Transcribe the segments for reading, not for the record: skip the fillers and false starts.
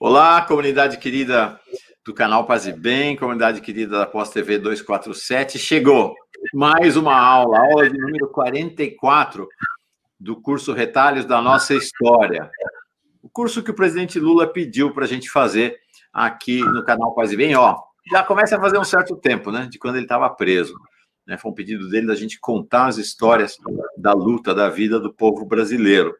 Olá, comunidade querida do canal Paz e Bem, comunidade querida da Pós TV 247. Chegou mais uma aula de número 44 do curso Retalhos da Nossa História. O curso que o presidente Lula pediu para a gente fazer aqui no canal Paz e Bem, já começa a fazer um certo tempo, né, de quando ele estava preso. Foi um pedido dele da gente contar as histórias da luta, da vida do povo brasileiro.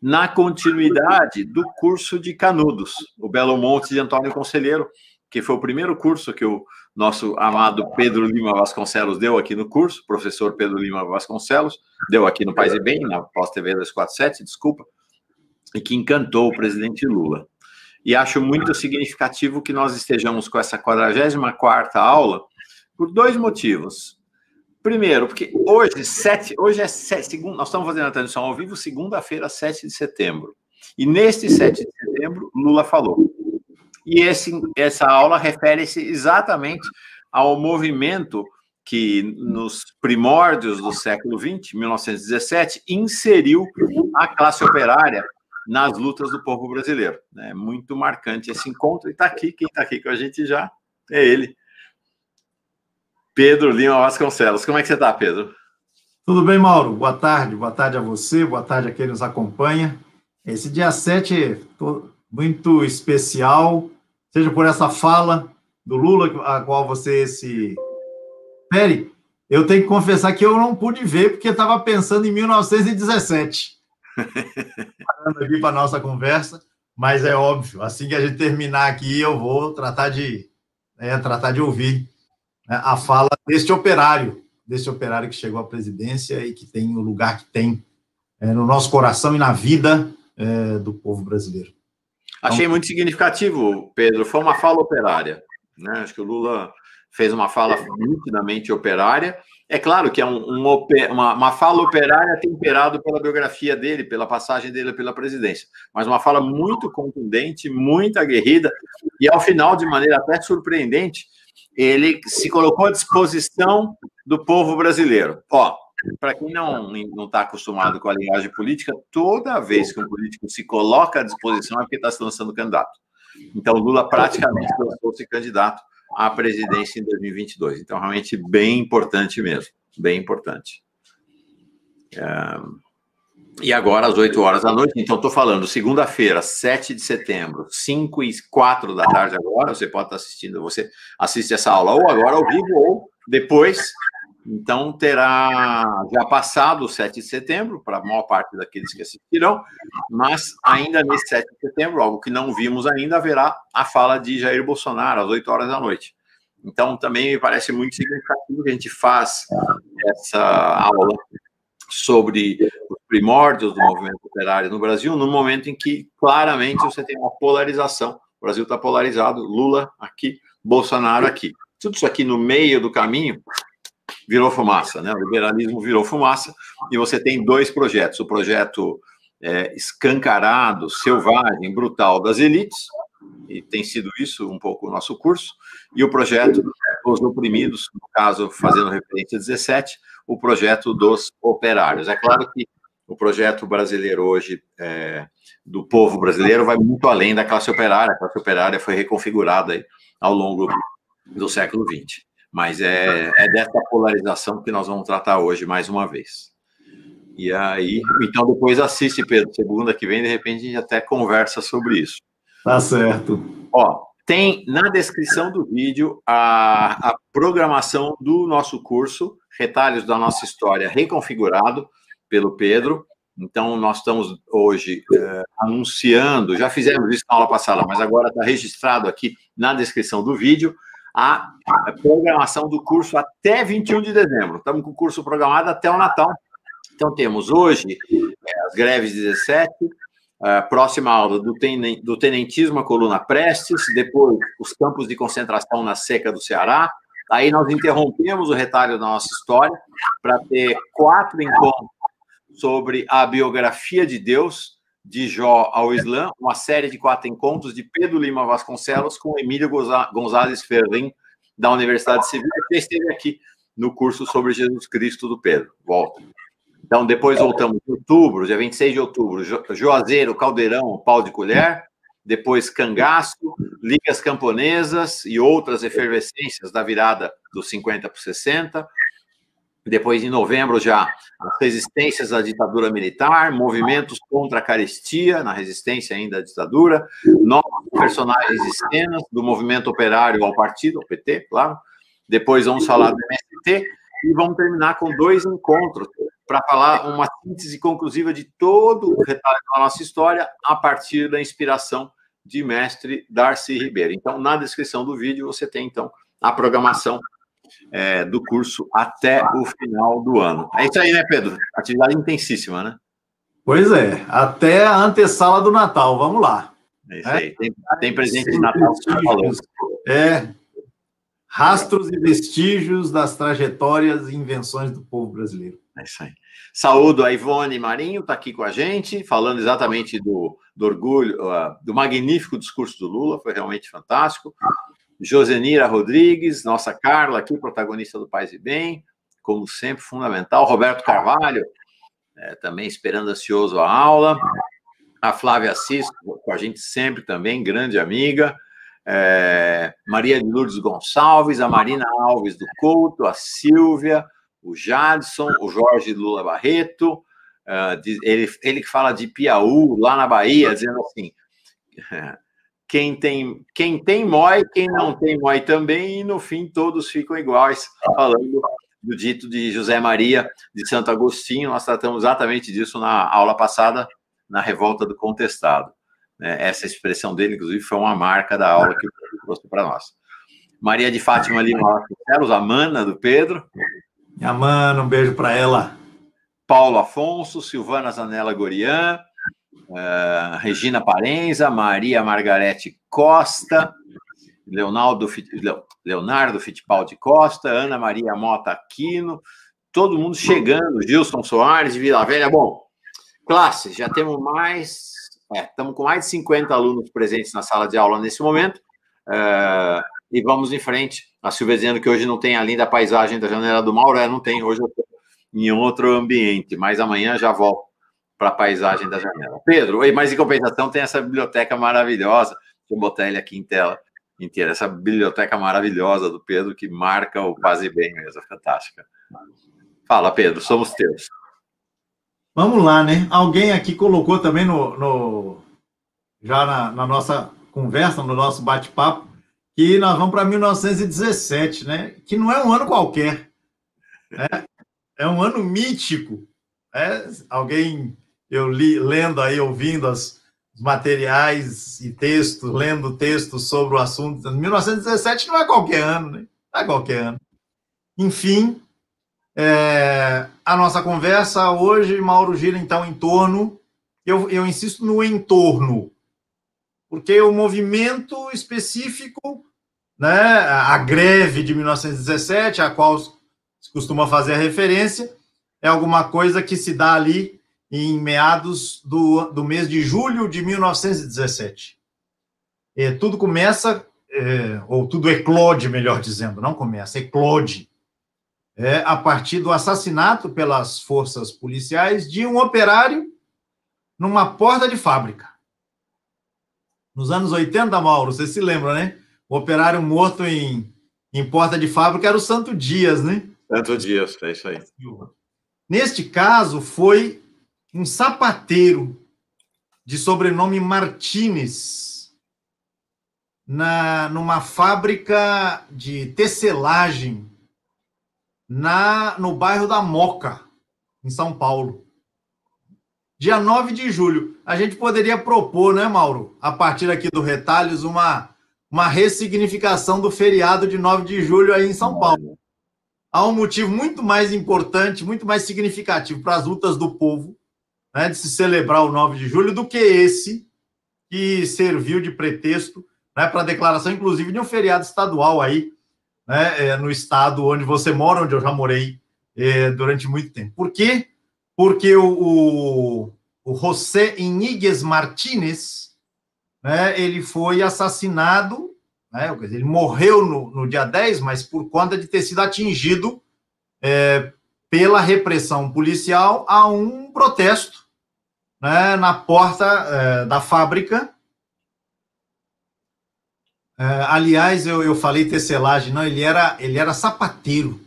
Na continuidade do curso de Canudos, o Belo Monte de Antônio Conselheiro, que foi o primeiro curso que o nosso amado Pedro Lima Vasconcelos deu aqui no curso, professor Pedro Lima Vasconcelos, deu aqui no Paz e Bem, na Pós TV 247, desculpa, e que encantou o presidente Lula. E acho muito significativo que nós estejamos com essa 44ª aula por dois motivos. Primeiro, porque hoje é 7, nós estamos fazendo a transmissão ao vivo, segunda-feira, 7 de setembro. E neste 7 de setembro, Lula falou. E essa aula refere-se exatamente ao movimento que, nos primórdios do século XX, 1917, inseriu a classe operária nas lutas do povo brasileiro. É muito marcante esse encontro. E está aqui, quem está aqui com a gente já é ele, Pedro Lima Vasconcelos. Como é que você está, Pedro? Tudo bem, Mauro? Boa tarde a você, boa tarde a quem nos acompanha. Esse dia 7 é muito especial, seja por essa fala do Lula, a qual você se refere. Eu tenho que confessar que eu não pude ver, porque estava pensando em 1917. Parando aqui para a nossa conversa, mas é óbvio, assim que a gente terminar aqui, eu vou tratar de ouvir a fala deste operário que chegou à presidência e que tem o lugar que tem no nosso coração e na vida do povo brasileiro. Achei muito significativo, Pedro, foi uma fala operária, né? Acho que o Lula fez uma fala nitidamente operária. É claro que é uma fala operária temperada pela biografia dele, pela passagem dele pela presidência, mas uma fala muito contundente, muito aguerrida, e ao final, de maneira até surpreendente, ele se colocou à disposição do povo brasileiro. Para quem não está acostumado com a linguagem política, toda vez que um político se coloca à disposição é porque está se lançando candidato. Então, Lula praticamente lançou-se candidato à presidência em 2022. Então, realmente, bem importante mesmo. Bem importante. E agora, às 8 horas da noite, então, estou falando, segunda-feira, 7 de setembro, 5h04 da tarde agora, você pode estar assistindo, você assiste essa aula ou agora ao vivo ou depois. Então, terá já passado o 7 de setembro, para a maior parte daqueles que assistirão, mas ainda nesse 7 de setembro, algo que não vimos ainda, haverá a fala de Jair Bolsonaro, às 8 horas da noite. Então, também me parece muito significativo que a gente faz essa aula sobre os primórdios do movimento operário no Brasil, no momento em que, claramente, você tem uma polarização. O Brasil está polarizado, Lula aqui, Bolsonaro aqui. Tudo isso aqui no meio do caminho virou fumaça, né? O liberalismo virou fumaça, e você tem dois projetos. O projeto escancarado, selvagem, brutal das elites, e tem sido isso um pouco o nosso curso, e o projeto dos oprimidos, no caso, fazendo referência a 17, o projeto dos operários. É claro que o projeto brasileiro hoje, do povo brasileiro, vai muito além da classe operária. A classe operária foi reconfigurada aí ao longo do século XX. Mas é dessa polarização que nós vamos tratar hoje, mais uma vez. E aí, então depois assiste, Pedro, segunda que vem, de repente a gente até conversa sobre isso. Tá certo. Tem na descrição do vídeo a programação do nosso curso, Retalhos da Nossa História, reconfigurado pelo Pedro. Então, nós estamos hoje anunciando, já fizemos isso na aula passada, mas agora está registrado aqui na descrição do vídeo, a programação do curso até 21 de dezembro. Estamos com o curso programado até o Natal. Então, temos hoje as greves 17, a próxima aula do tenentismo à coluna Prestes, depois os campos de concentração na seca do Ceará. Aí nós interrompemos o retalho da nossa história para ter 4 encontros sobre a biografia de Deus, de Jó ao Islã, uma série de 4 encontros de Pedro Lima Vasconcelos com Emílio Gonzalez Ferrin, da Universidade Civil, que esteve aqui no curso sobre Jesus Cristo do Pedro. Volta. Então, depois voltamos em outubro, dia 26 de outubro, Juazeiro, Caldeirão, Pau de Colher. depois cangaço, ligas camponesas e outras efervescências da virada dos 50 para os 60. Depois, em novembro, já as resistências à ditadura militar, movimentos contra a carestia, na resistência ainda à ditadura, novos personagens e cenas, do movimento operário ao partido, ao PT, claro. Depois vamos falar do MST e vamos terminar com 2 encontros para falar uma síntese conclusiva de todo o retalho da nossa história a partir da inspiração de mestre Darcy Ribeiro. Então, na descrição do vídeo, você tem, então, a programação do curso até o final do ano. É isso aí, né, Pedro? Atividade intensíssima, né? Pois é, até a antessala do Natal, vamos lá. É isso aí, tem presente de Natal. Rastros e vestígios das trajetórias e invenções do povo brasileiro. É isso aí. Saúdo a Ivone Marinho, está aqui com a gente, falando exatamente do orgulho, do magnífico discurso do Lula, foi realmente fantástico. Josenira Rodrigues, nossa Carla aqui, protagonista do Paz e Bem, como sempre, fundamental. Roberto Carvalho, também esperando ansioso a aula. A Flávia Assis, com a gente sempre também, grande amiga. Maria de Lourdes Gonçalves, a Marina Alves do Couto, a Silvia, o Jadson, o Jorge Lula Barreto, ele que fala de Piauí, lá na Bahia, dizendo assim, quem tem mói, quem não tem mói também, e no fim todos ficam iguais, falando do dito de José Maria de Santo Agostinho. Nós tratamos exatamente disso na aula passada, na Revolta do Contestado. Essa expressão dele, inclusive, foi uma marca da aula que o Pedro trouxe para nós. Maria de Fátima Lima Vasconcelos, a mana do Pedro. Minha mana, um beijo para ela. Paulo Afonso, Silvana Zanella Gorian, Regina Parenza, Maria Margarete Costa, Leonardo Fittipaldi Costa, Ana Maria Mota Aquino, todo mundo chegando, Gilson Soares de Vila Velha. Bom, classe, já temos estamos com mais de 50 alunos presentes na sala de aula nesse momento, e vamos em frente. A Silvia dizendo que hoje não tem a linda paisagem da Janela do Mauro, não tem, hoje eu estou em outro ambiente, mas amanhã já volto para a paisagem da janela. Pedro, mas em compensação tem essa biblioteca maravilhosa, deixa eu botar ele aqui em tela inteira, essa biblioteca maravilhosa do Pedro, que marca o Paz e Bem mesmo, fantástica. Fala, Pedro, somos teus. Vamos lá, né? Alguém aqui colocou também já na nossa conversa, no nosso bate-papo, que nós vamos para 1917, né? Que não é um ano qualquer, né? É um ano mítico. Alguém, eu lendo aí, ouvindo os materiais e textos, lendo textos sobre o assunto. 1917 não é qualquer ano, né? Não é qualquer ano. Enfim, a nossa conversa hoje, Mauro, gira então em torno, eu insisto no entorno, porque o movimento específico, né, a greve de 1917, a qual se costuma fazer a referência, é alguma coisa que se dá ali em meados do mês de julho de 1917. Tudo começa, ou tudo eclode, melhor dizendo, não começa, eclode, a partir do assassinato pelas forças policiais de um operário numa porta de fábrica. Nos anos 80, Mauro, você se lembra, né? O operário morto em porta de fábrica era o Santo Dias, né? Santo Dias, é isso aí. Neste caso, foi um sapateiro de sobrenome Martínez, numa fábrica de tecelagem no bairro da Moca, em São Paulo. Dia 9 de julho. A gente poderia propor, né, Mauro, a partir aqui do Retalhos, uma ressignificação do feriado de 9 de julho aí em São Paulo. Há um motivo muito mais importante, muito mais significativo para as lutas do povo, né, de se celebrar o 9 de julho, do que esse que serviu de pretexto, né, para a declaração, inclusive, de um feriado estadual aí, né, no estado onde você mora, onde eu já morei durante muito tempo. Por quê? Porque o José Iñiguez Martínez, né, ele foi assassinado, né, ele morreu no dia 10, mas por conta de ter sido atingido pela repressão policial a um protesto, né, na porta da fábrica, Aliás, eu falei tecelagem, não, ele era sapateiro.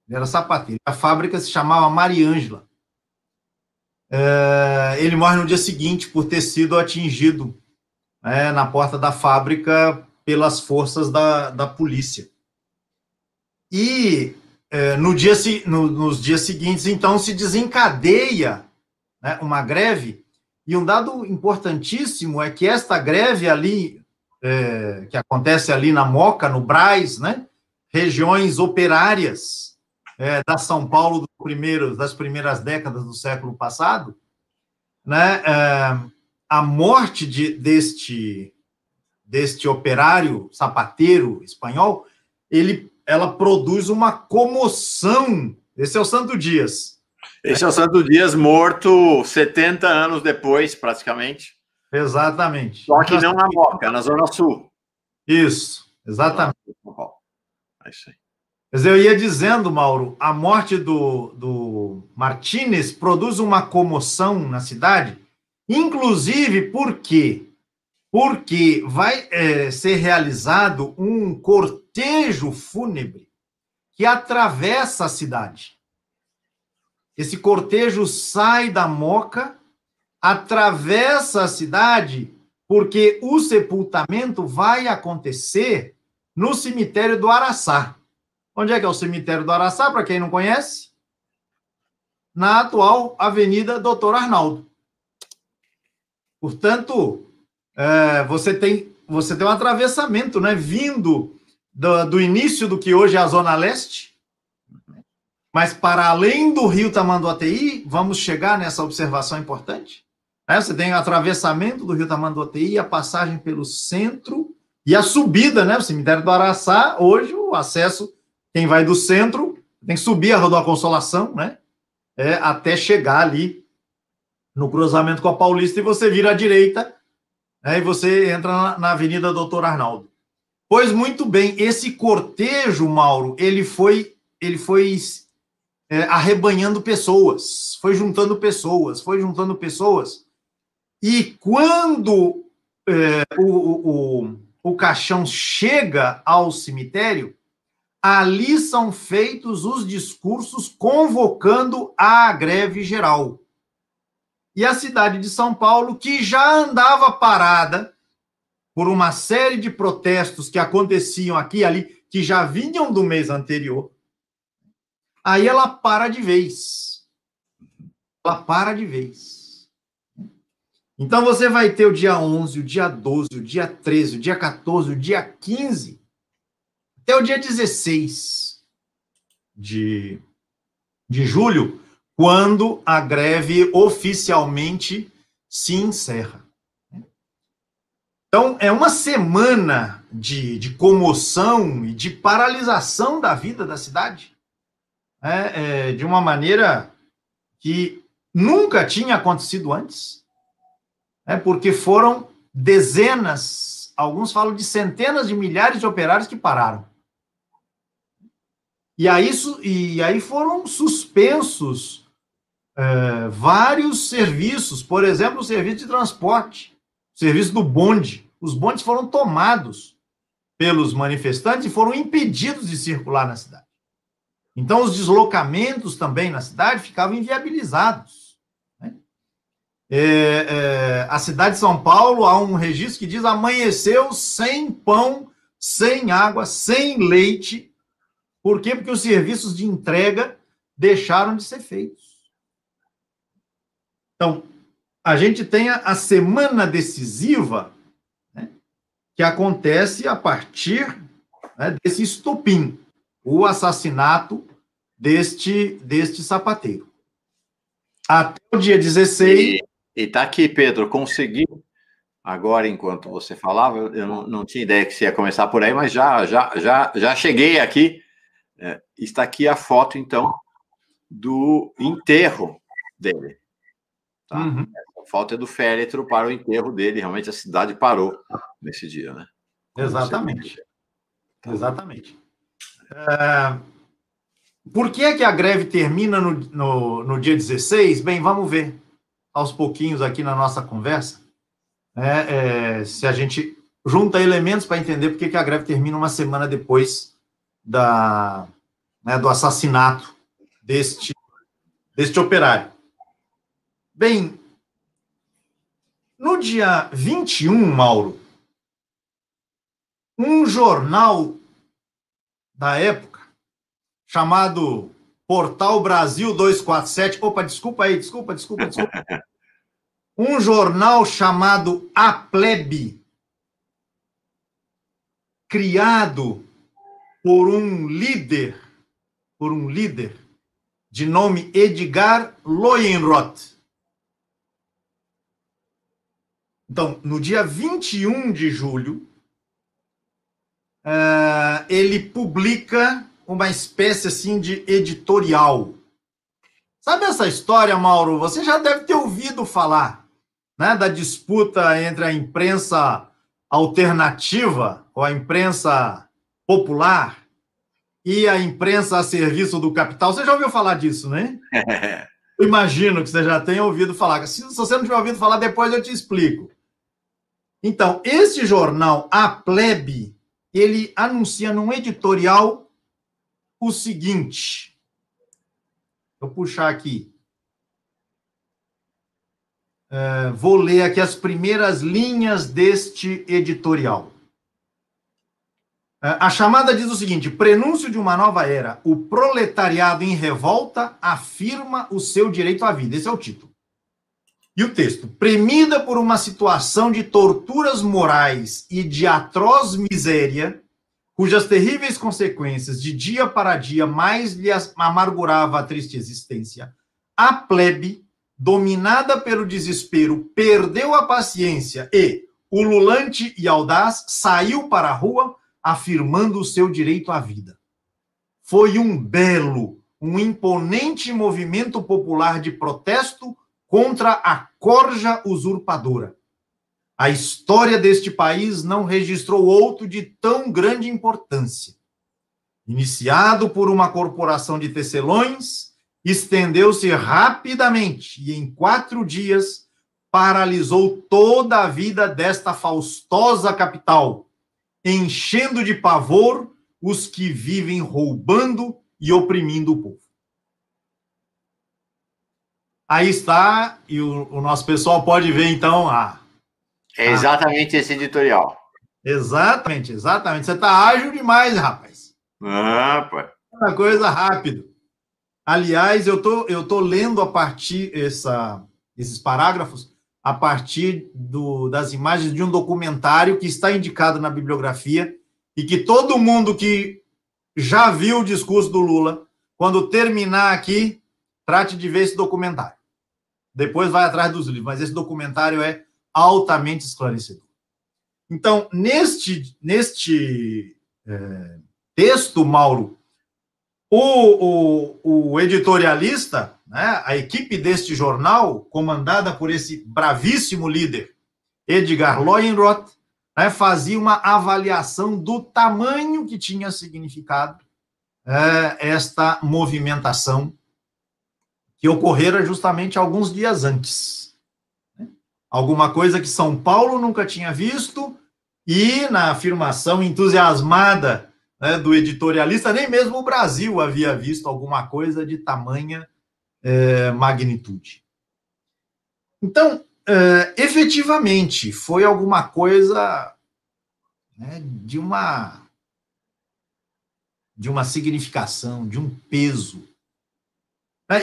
Ele era sapateiro. A fábrica se chamava Mariângela. Ele morre no dia seguinte por ter sido atingido na porta da fábrica pelas forças da polícia. E nos dias seguintes, então, se desencadeia, né, uma greve. E um dado importantíssimo é que esta greve ali, que acontece ali na Moca, no Brás, né, regiões operárias da São Paulo das primeiras décadas do século passado, né, a morte deste operário sapateiro espanhol, ela produz uma comoção. Esse é o Santo Dias. Esse é o Santo Dias morto 70 anos depois, praticamente. Exatamente. Só que não na Moca, na Zona Sul. Isso, exatamente. É isso aí. Mas eu ia dizendo, Mauro, a morte do Martínez produz uma comoção na cidade, inclusive por quê? Porque vai ser realizado um cortejo fúnebre que atravessa a cidade. Esse cortejo sai da Moca, atravessa a cidade, porque o sepultamento vai acontecer no cemitério do Araçá. Onde é que é o cemitério do Araçá, para quem não conhece? Na atual Avenida Doutor Arnaldo. Portanto, você tem um atravessamento, né, vindo do início do que hoje é a Zona Leste, mas para além do Rio Tamanduateí, vamos chegar nessa observação importante. Você tem o atravessamento do Rio Tamanduateí, a passagem pelo centro e a subida, né, o cemitério do Araçá. Hoje, o acesso, quem vai do centro, tem que subir a Rua da Consolação, né, até chegar ali no cruzamento com a Paulista, e você vira à direita, e você entra na Avenida Doutor Arnaldo. Pois muito bem, esse cortejo, Mauro, ele foi arrebanhando pessoas, foi juntando pessoas, e quando o caixão chega ao cemitério, ali são feitos os discursos convocando a greve geral. E a cidade de São Paulo, que já andava parada por uma série de protestos que aconteciam aqui e ali, que já vinham do mês anterior, aí ela para de vez. Ela para de vez. Então você vai ter o dia 11, o dia 12, o dia 13, o dia 14, o dia 15, até o dia 16 de julho, quando a greve oficialmente se encerra. Então, é uma semana de comoção e de paralisação da vida da cidade, de uma maneira que nunca tinha acontecido antes, porque foram dezenas, alguns falam de centenas de milhares de operários que pararam. E aí foram suspensos vários serviços, por exemplo, o serviço de transporte, o serviço do bonde. Os bondes foram tomados pelos manifestantes e foram impedidos de circular na cidade. Então, os deslocamentos também na cidade ficavam inviabilizados. A cidade de São Paulo, há um registro que diz: amanheceu sem pão, sem água, sem leite. Por quê? Porque os serviços de entrega deixaram de ser feitos. Então, a gente tem a semana decisiva, né, que acontece a partir, né, desse estopim, o assassinato deste sapateiro. Até o dia 16... E tá aqui, Pedro, consegui, agora, enquanto você falava, eu não tinha ideia que você ia começar por aí, mas já cheguei aqui. Está aqui a foto, então, do enterro dele. Tá? Uhum. A foto é do féretro para o enterro dele. Realmente a cidade parou nesse dia, né? Exatamente. Exatamente. Por que é que a greve termina no dia 16? Bem, vamos ver aos pouquinhos aqui na nossa conversa, se a gente junta elementos para entender por que a greve termina uma semana depois do assassinato deste operário. Bem, no dia 21, Mauro, um jornal da época, chamado Portal Brasil 247, desculpa. Um jornal chamado A Plebe, criado por um líder de nome Edgar Loyenroth. Então, no dia 21 de julho, ele publica uma espécie assim de editorial. Sabe essa história, Mauro? Você já deve ter ouvido falar, né, da disputa entre a imprensa alternativa, ou a imprensa popular, e a imprensa a serviço do capital. Você já ouviu falar disso, né? Eu imagino que você já tenha ouvido falar. Se você não tiver ouvido falar, depois eu te explico. Então, esse jornal, A Plebe, ele anuncia num editorial o seguinte. Vou puxar aqui. Vou ler aqui as primeiras linhas deste editorial. A chamada diz o seguinte: prenúncio de uma nova era. O proletariado em revolta afirma o seu direito à vida. Esse é o título. E o texto: premida por uma situação de torturas morais e de atroz miséria, cujas terríveis consequências de dia para dia mais lhe amargurava a triste existência, a plebe, dominada pelo desespero, perdeu a paciência e, ululante e audaz, saiu para a rua afirmando o seu direito à vida. Foi um imponente movimento popular de protesto contra a corja usurpadora. A história deste país não registrou outro de tão grande importância. Iniciado por uma corporação de tecelões, estendeu-se rapidamente e, em 4 dias, paralisou toda a vida desta faustosa capital, enchendo de pavor os que vivem roubando e oprimindo o povo. Aí está, e o nosso pessoal pode ver, então, É exatamente esse editorial. Exatamente. Você está ágil demais, rapaz. Pô. Uma coisa rápido. Aliás, eu tô lendo a partir esses parágrafos a partir das imagens de um documentário que está indicado na bibliografia e que todo mundo que já viu o discurso do Lula, quando terminar aqui, trate de ver esse documentário. Depois vai atrás dos livros, mas esse documentário é altamente esclarecedor. Então, neste texto, Mauro, o editorialista, né, a equipe deste jornal, comandada por esse bravíssimo líder, Edgar Loyenroth, né, fazia uma avaliação do tamanho que tinha significado esta movimentação que ocorrera justamente alguns dias antes. Alguma coisa que São Paulo nunca tinha visto e, na afirmação entusiasmada, né, do editorialista, nem mesmo o Brasil havia visto alguma coisa de tamanha magnitude. Então, efetivamente, foi alguma coisa, né, de uma significação, de um peso.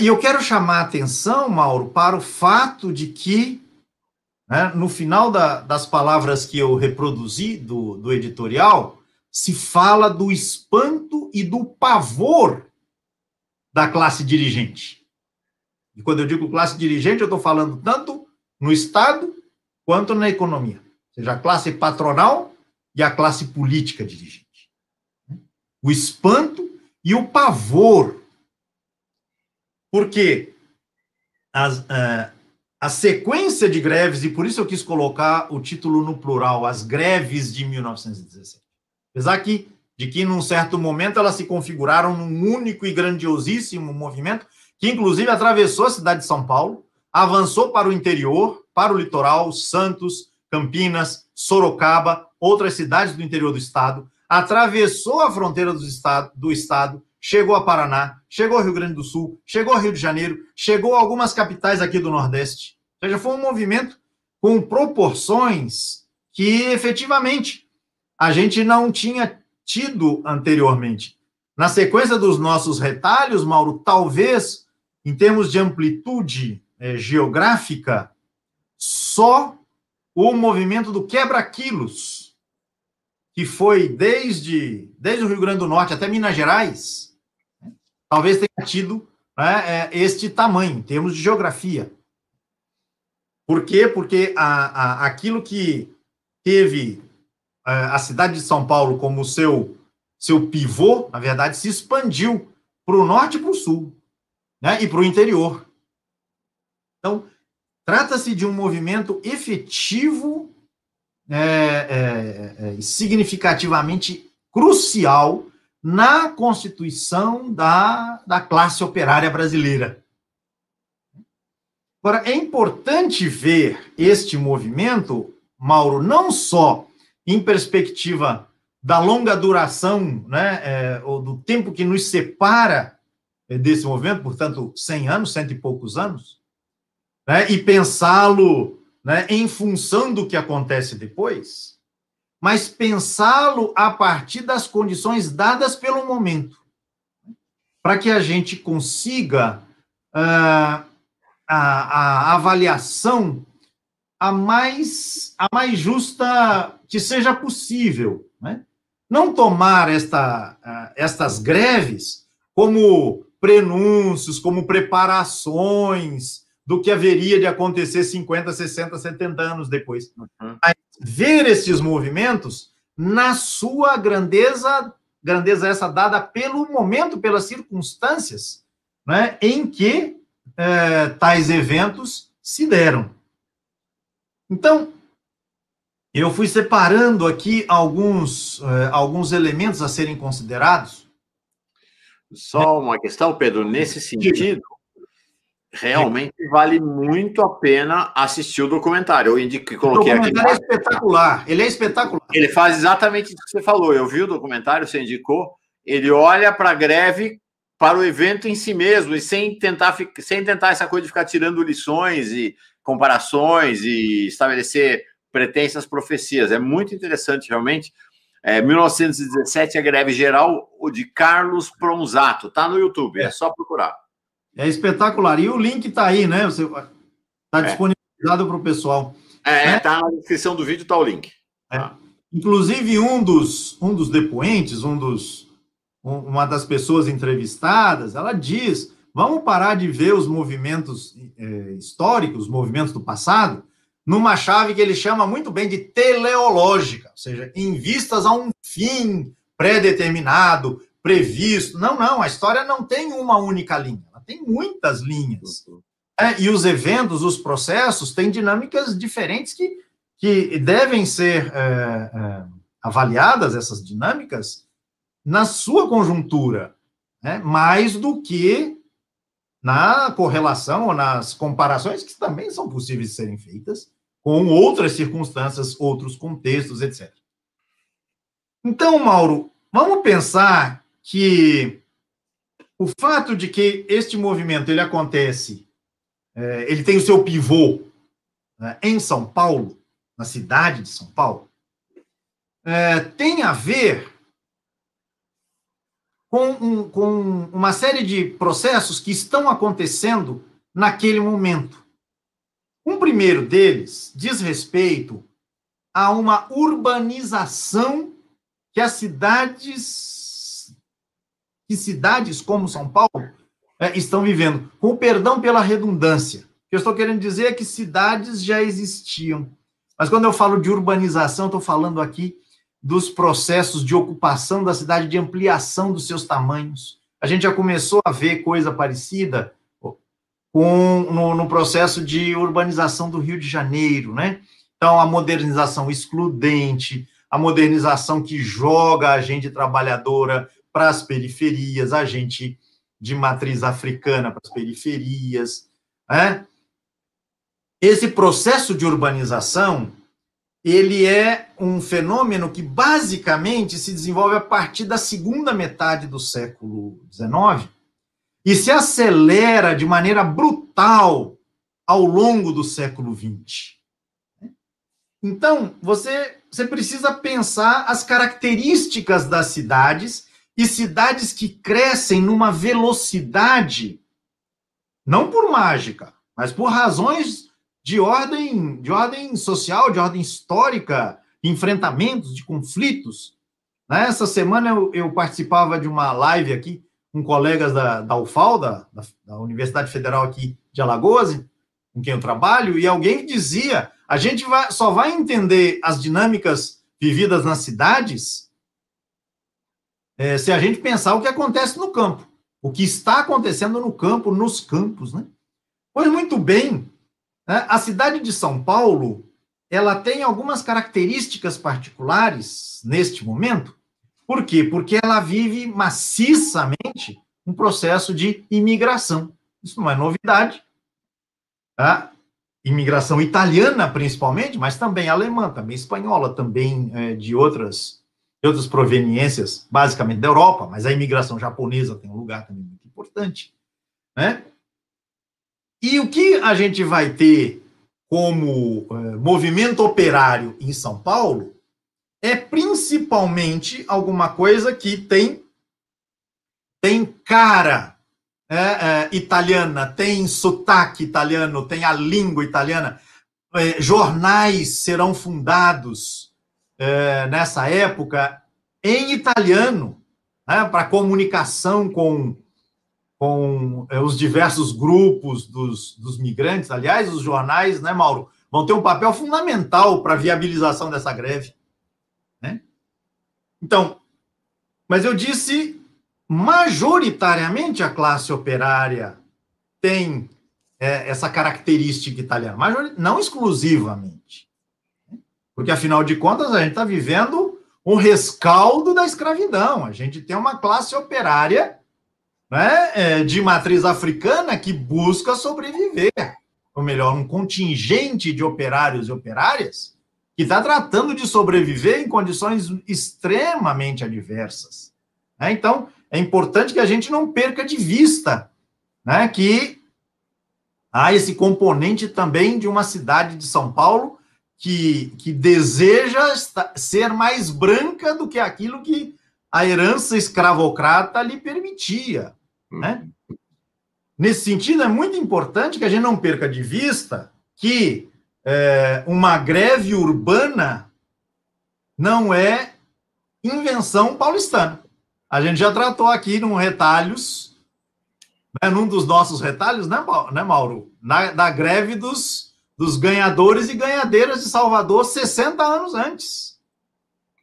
E eu quero chamar a atenção, Mauro, para o fato de que, né, no final das palavras que eu reproduzi do editorial, se fala do espanto e do pavor da classe dirigente. E quando eu digo classe dirigente, eu estou falando tanto no Estado quanto na economia. Ou seja, a classe patronal e a classe política dirigente. O espanto e o pavor. Porque a sequência de greves, e por isso eu quis colocar o título no plural, as greves de 1917. Apesar de que, num certo momento, elas se configuraram num único e grandiosíssimo movimento, que, inclusive, atravessou a cidade de São Paulo, avançou para o interior, para o litoral, Santos, Campinas, Sorocaba, outras cidades do interior do estado, atravessou a fronteira do estado, chegou a Paraná, chegou ao Rio Grande do Sul, chegou ao Rio de Janeiro, chegou a algumas capitais aqui do Nordeste. Ou seja, foi um movimento com proporções que, efetivamente, a gente não tinha tido anteriormente. Na sequência dos nossos retalhos, Mauro, talvez, em termos de amplitude geográfica, só o movimento do quebra-quilos, que foi desde o Rio Grande do Norte até Minas Gerais, talvez tenha tido este tamanho, em termos de geografia. Por quê? Porque aquilo que teve a cidade de São Paulo como seu pivô, na verdade, se expandiu para o norte e para o sul, né? E para o interior. Então, trata-se de um movimento efetivo e significativamente crucial na constituição da classe operária brasileira. Agora, é importante ver este movimento, Mauro, não só em perspectiva da longa duração, né, ou do tempo que nos separa desse movimento, portanto, 100 anos, 100 e poucos anos, né, e pensá-lo, né, em função do que acontece depois, mas pensá-lo a partir das condições dadas pelo momento, para que a gente consiga a avaliação a mais justa que seja possível, né? Não tomar estas greves como prenúncios, como preparações do que haveria de acontecer 50, 60, 70 anos depois. Uhum. Mas ver esses movimentos na sua grandeza essa dada pelo momento, pelas circunstâncias, né, em que tais eventos se deram. Então, eu fui separando aqui alguns elementos a serem considerados. Só uma questão, Pedro, nesse sentido, realmente vale muito a pena assistir o documentário. Eu coloquei aqui. O documentário é espetacular, ele é espetacular. Ele faz exatamente o que você falou. Eu vi o documentário, você indicou, ele olha para a greve, para o evento em si mesmo, e sem tentar essa coisa de ficar tirando lições e comparações e estabelecer pretensas profecias. É muito interessante, realmente. 1917, a greve geral de Carlos Pronzato. Está no YouTube, é só procurar. É espetacular. E o link está aí, né? Está disponibilizado para o pessoal. Está na descrição do vídeo, está o link. Inclusive, um dos depoentes, uma das pessoas entrevistadas, ela diz: vamos parar de ver os movimentos históricos, os movimentos do passado, numa chave que ele chama muito bem de teleológica, ou seja, em vistas a um fim pré-determinado, previsto. Não, a história não tem uma única linha, ela tem muitas linhas. E os eventos, os processos, têm dinâmicas diferentes que devem ser avaliadas, essas dinâmicas, na sua conjuntura, né? Mais do que na correlação ou nas comparações que também são possíveis de serem feitas com outras circunstâncias, outros contextos, etc. Então, Mauro, vamos pensar que o fato de que este movimento ele acontece, ele tem o seu pivô, né, em São Paulo, na cidade de São Paulo, tem a ver com uma série de processos que estão acontecendo naquele momento. Um primeiro deles diz respeito a uma urbanização que cidades como São Paulo estão vivendo. Com perdão pela redundância, o que eu estou querendo dizer é que cidades já existiam. Mas quando eu falo de urbanização, estou falando aqui dos processos de ocupação da cidade, de ampliação dos seus tamanhos. A gente já começou a ver coisa parecida no processo de urbanização do Rio de Janeiro, né? Então, a modernização excludente, a modernização que joga a gente trabalhadora para as periferias, a gente de matriz africana para as periferias, né? Esse processo de urbanização, ele é um fenômeno que basicamente se desenvolve a partir da segunda metade do século XIX e se acelera de maneira brutal ao longo do século XX. Então, você precisa pensar as características das cidades e cidades que crescem numa velocidade, não por mágica, mas por razões de ordem social, de ordem histórica, de enfrentamentos, de conflitos. Essa semana eu participava de uma live aqui com colegas da UFAL, da Universidade Federal aqui de Alagoas, com quem eu trabalho, e alguém dizia, a gente só vai entender as dinâmicas vividas nas cidades se a gente pensar o que acontece no campo, o que está acontecendo no campo, nos campos, né? Pois muito bem, a cidade de São Paulo, ela tem algumas características particulares neste momento. Por quê? Porque ela vive maciçamente um processo de imigração. Isso não é novidade. A imigração italiana, principalmente, mas também alemã, também espanhola, também de outras proveniências, basicamente da Europa, mas a imigração japonesa tem um lugar também muito importante, né? E o que a gente vai ter como movimento operário em São Paulo é principalmente alguma coisa que tem cara italiana, tem sotaque italiano, tem a língua italiana. Jornais serão fundados nessa época em italiano, né, para comunicação com os diversos grupos dos migrantes. Aliás, os jornais, né, Mauro, vão ter um papel fundamental para a viabilização dessa greve, né? Então, mas eu disse, majoritariamente a classe operária tem essa característica italiana, não exclusivamente, né? Porque, afinal de contas, a gente está vivendo um rescaldo da escravidão. A gente tem uma classe operária, né, de matriz africana que busca sobreviver, ou melhor, um contingente de operários e operárias que está tratando de sobreviver em condições extremamente adversas, né? Então, é importante que a gente não perca de vista, né, que há esse componente também de uma cidade de São Paulo que deseja ser mais branca do que aquilo que a herança escravocrata lhe permitia, né? Nesse sentido, é muito importante que a gente não perca de vista que uma greve urbana não é invenção paulistana. A gente já tratou aqui num retalhos, né, num dos nossos retalhos, né, Mauro? Da greve dos ganhadores e ganhadeiras de Salvador 60 anos antes.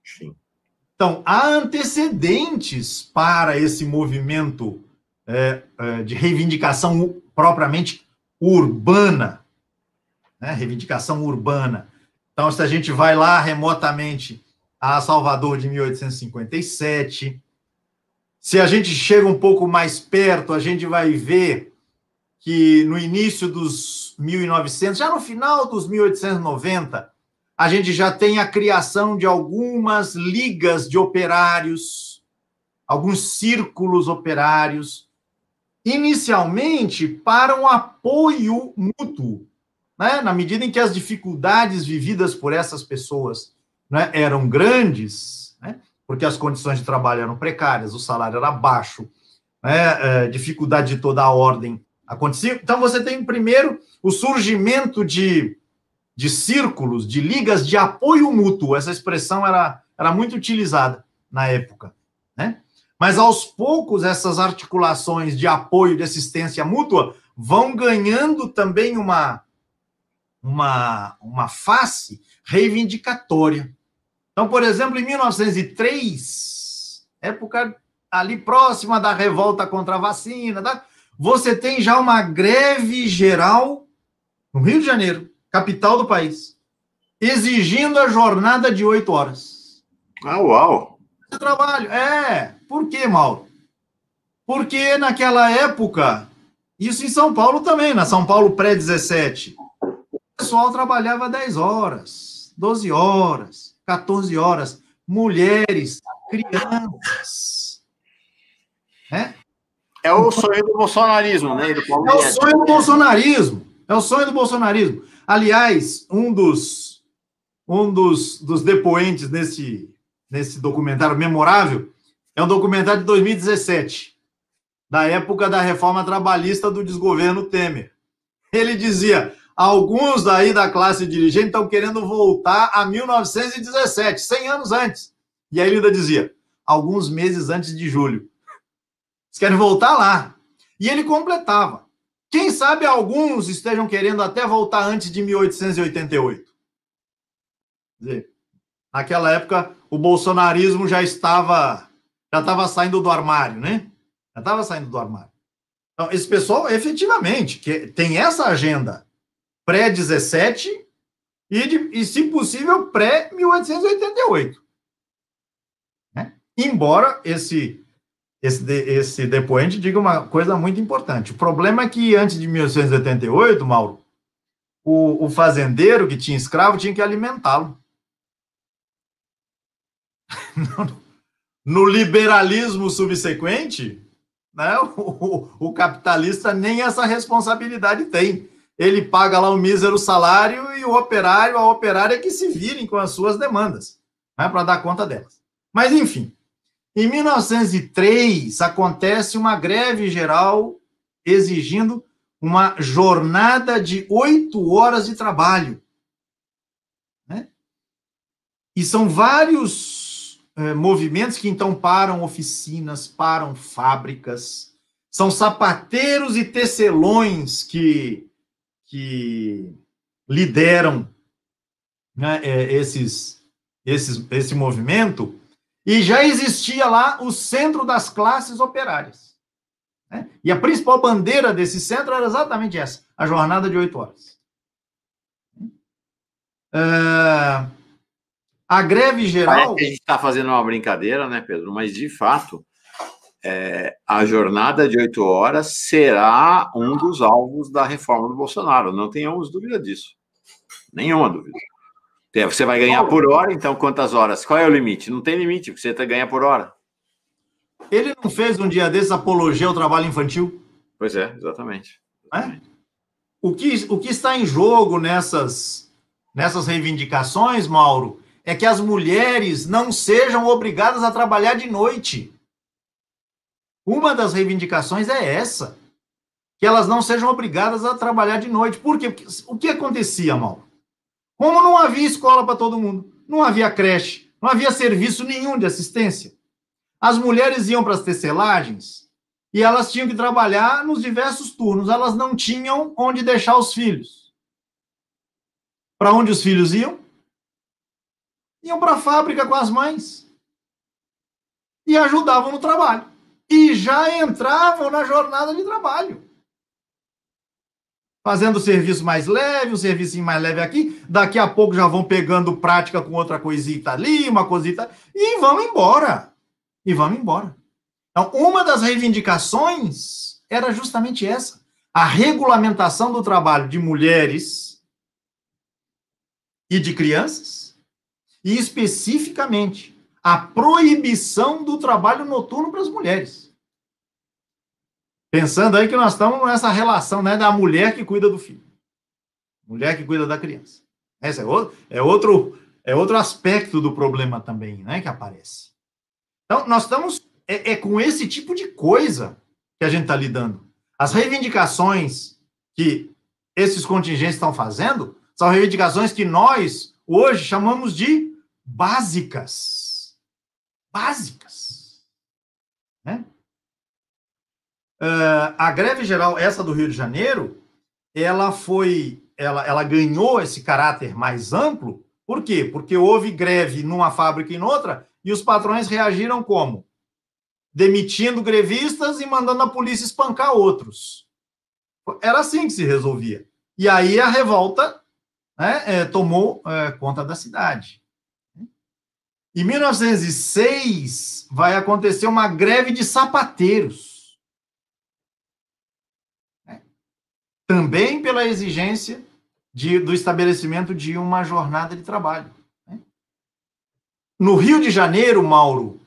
Sim. Então, há antecedentes para esse movimento de reivindicação propriamente urbana, né? Reivindicação urbana. Então, se a gente vai lá remotamente a Salvador de 1857, se a gente chega um pouco mais perto, a gente vai ver que no início dos 1900, já no final dos 1890, a gente já tem a criação de algumas ligas de operários, alguns círculos operários, inicialmente para um apoio mútuo, né? Na medida em que as dificuldades vividas por essas pessoas, né, eram grandes, né, porque as condições de trabalho eram precárias, o salário era baixo, né, dificuldade de toda a ordem acontecia. Então, você tem, primeiro, o surgimento de círculos, de ligas de apoio mútuo. Essa expressão era muito utilizada na época, né? Mas, aos poucos, essas articulações de apoio, de assistência mútua, vão ganhando também uma face reivindicatória. Então, por exemplo, em 1903, época ali próxima da revolta contra a vacina, tá? Você tem já uma greve geral no Rio de Janeiro, capital do país, exigindo a jornada de 8 horas. Ah, uau! De trabalho. Por quê, Mauro? Porque naquela época, isso em São Paulo também, na São Paulo pré-17, o pessoal trabalhava 10 horas. 12 horas, 14 horas, mulheres, crianças. Né? É o sonho do bolsonarismo, né? Do é o sonho do bolsonarismo. É o sonho do bolsonarismo. Aliás, um dos depoentes nesse documentário memorável é um documentário de 2017, da época da reforma trabalhista do desgoverno Temer. Ele dizia: alguns aí da classe dirigente estão querendo voltar a 1917, 100 anos antes. E aí ele ainda dizia: alguns meses antes de julho. Eles querem voltar lá. E ele completava: quem sabe alguns estejam querendo até voltar antes de 1888. Quer dizer, naquela época, o bolsonarismo já estava saindo do armário, né? Já estava saindo do armário. Então, esse pessoal, efetivamente, tem essa agenda pré-17 e, se possível, pré-1888. Né? Embora esse depoente diga uma coisa muito importante. O problema é que, antes de 1888, Mauro, o fazendeiro que tinha escravo tinha que alimentá-lo. No liberalismo subsequente, né, o capitalista nem essa responsabilidade tem. Ele paga lá um mísero salário e o operário, a operária que se virem com as suas demandas, né, para dar conta delas. Mas, enfim, em 1903 acontece uma greve geral exigindo uma jornada de 8 horas de trabalho. Né? E são vários movimentos que então param oficinas, param fábricas, são sapateiros e tecelões que lideram, né, esse movimento, e já existia lá o Centro das Classes Operárias. Né? E a principal bandeira desse centro era exatamente essa, a jornada de 8 horas. A greve geral... Parece que a gente está fazendo uma brincadeira, né, Pedro? Mas, de fato, a jornada de 8 horas será um dos alvos da reforma do Bolsonaro. Não tenhamos dúvida disso. Nenhuma dúvida. Você vai ganhar por hora, então quantas horas? Qual é o limite? Não tem limite, você ganha por hora. Ele não fez um dia desses apologia ao trabalho infantil? Pois é, exatamente. O que está em jogo nessas reivindicações, Mauro, é que as mulheres não sejam obrigadas a trabalhar de noite. Uma das reivindicações é essa, que elas não sejam obrigadas a trabalhar de noite. Por quê? Porque o que acontecia, Mauro? Como não havia escola para todo mundo, não havia creche, não havia serviço nenhum de assistência, as mulheres iam para as tecelagens e elas tinham que trabalhar nos diversos turnos, elas não tinham onde deixar os filhos. Para onde os filhos iam? Iam para a fábrica com as mães e ajudavam no trabalho. E já entravam na jornada de trabalho. Fazendo o serviço mais leve, o serviço mais leve aqui, daqui a pouco já vão pegando prática com outra coisita ali, uma coisita, e vão embora. Então, uma das reivindicações era justamente essa, a regulamentação do trabalho de mulheres e de crianças, e especificamente a proibição do trabalho noturno para as mulheres. Pensando aí que nós estamos nessa relação, né, da mulher que cuida do filho, mulher que cuida da criança. Esse é outro aspecto do problema também, né, que aparece. Então, nós estamos com esse tipo de coisa que a gente está lidando. As reivindicações que esses contingentes estão fazendo são reivindicações que nós, hoje, chamamos de básicas. Básicas. Né? A greve geral, essa do Rio de Janeiro, ela ganhou esse caráter mais amplo. Por quê? Porque houve greve numa fábrica e noutra, e os patrões reagiram como? Demitindo grevistas e mandando a polícia espancar outros. Era assim que se resolvia. E aí a revolta, né, tomou conta da cidade. Em 1906, vai acontecer uma greve de sapateiros. Também pela exigência do estabelecimento de uma jornada de trabalho. No Rio de Janeiro, Mauro,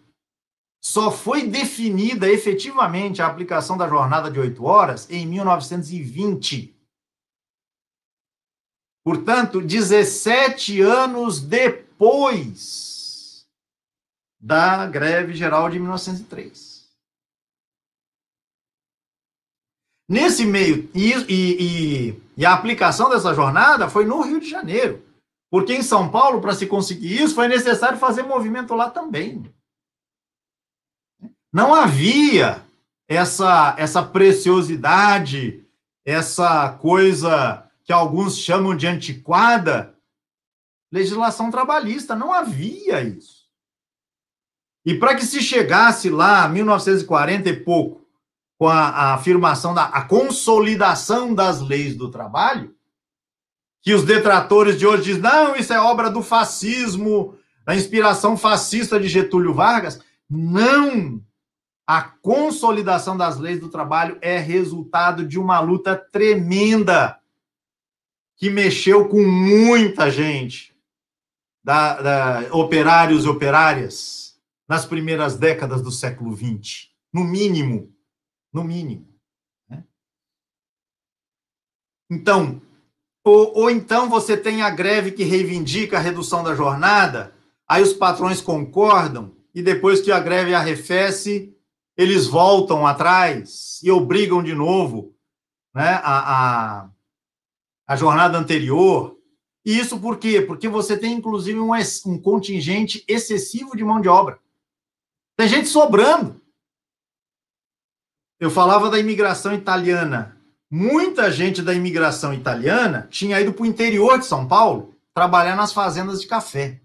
só foi definida efetivamente a aplicação da jornada de 8 horas em 1920. Portanto, 17 anos depois da greve geral de 1903. Nesse meio, e a aplicação dessa jornada foi no Rio de Janeiro, porque em São Paulo, para se conseguir isso, foi necessário fazer movimento lá também. Não havia essa preciosidade, essa coisa que alguns chamam de antiquada, legislação trabalhista, não havia isso. E para que se chegasse lá, 1940 e pouco, com a afirmação a consolidação das leis do trabalho, que os detratores de hoje dizem, não, isso é obra do fascismo, da inspiração fascista de Getúlio Vargas. Não! A consolidação das leis do trabalho é resultado de uma luta tremenda que mexeu com muita gente, operários e operárias, nas primeiras décadas do século XX, no mínimo. No mínimo. Né? Então, ou então você tem a greve que reivindica a redução da jornada, aí os patrões concordam, e depois que a greve arrefece, eles voltam atrás e obrigam de novo, né, a jornada anterior. E isso por quê? Porque você tem, inclusive, um contingente excessivo de mão de obra. Tem gente sobrando. Eu falava da imigração italiana. Muita gente da imigração italiana tinha ido para o interior de São Paulo trabalhar nas fazendas de café.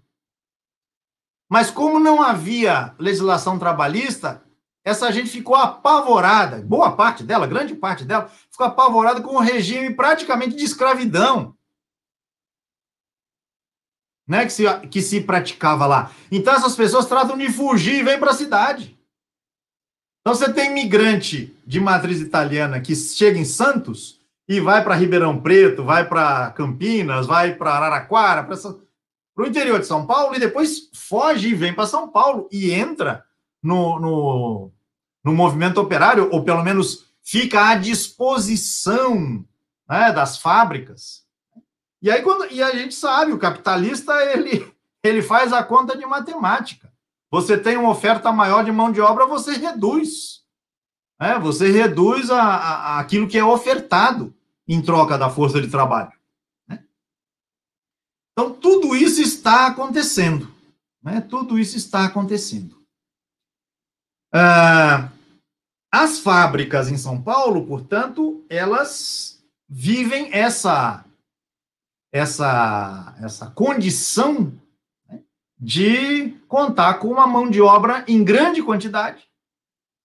Mas como não havia legislação trabalhista, essa gente ficou apavorada, boa parte dela, grande parte dela, ficou apavorada com o regime praticamente de escravidão, né, que se praticava lá. Então essas pessoas tratam de fugir e vêm para a cidade. Então você tem imigrante de matriz italiana que chega em Santos e vai para Ribeirão Preto, vai para Campinas, vai para Araraquara, para o interior de São Paulo, e depois foge e vem para São Paulo e entra no movimento operário, ou pelo menos fica à disposição, né, das fábricas. E aí, e a gente sabe, o capitalista, ele faz a conta de matemática. Você tem uma oferta maior de mão de obra, você reduz. Né? Você reduz aquilo que é ofertado em troca da força de trabalho. Né? Então, tudo isso está acontecendo. Né? Tudo isso está acontecendo. As fábricas em São Paulo, portanto, elas vivem essa condição, né, de contar com uma mão de obra em grande quantidade.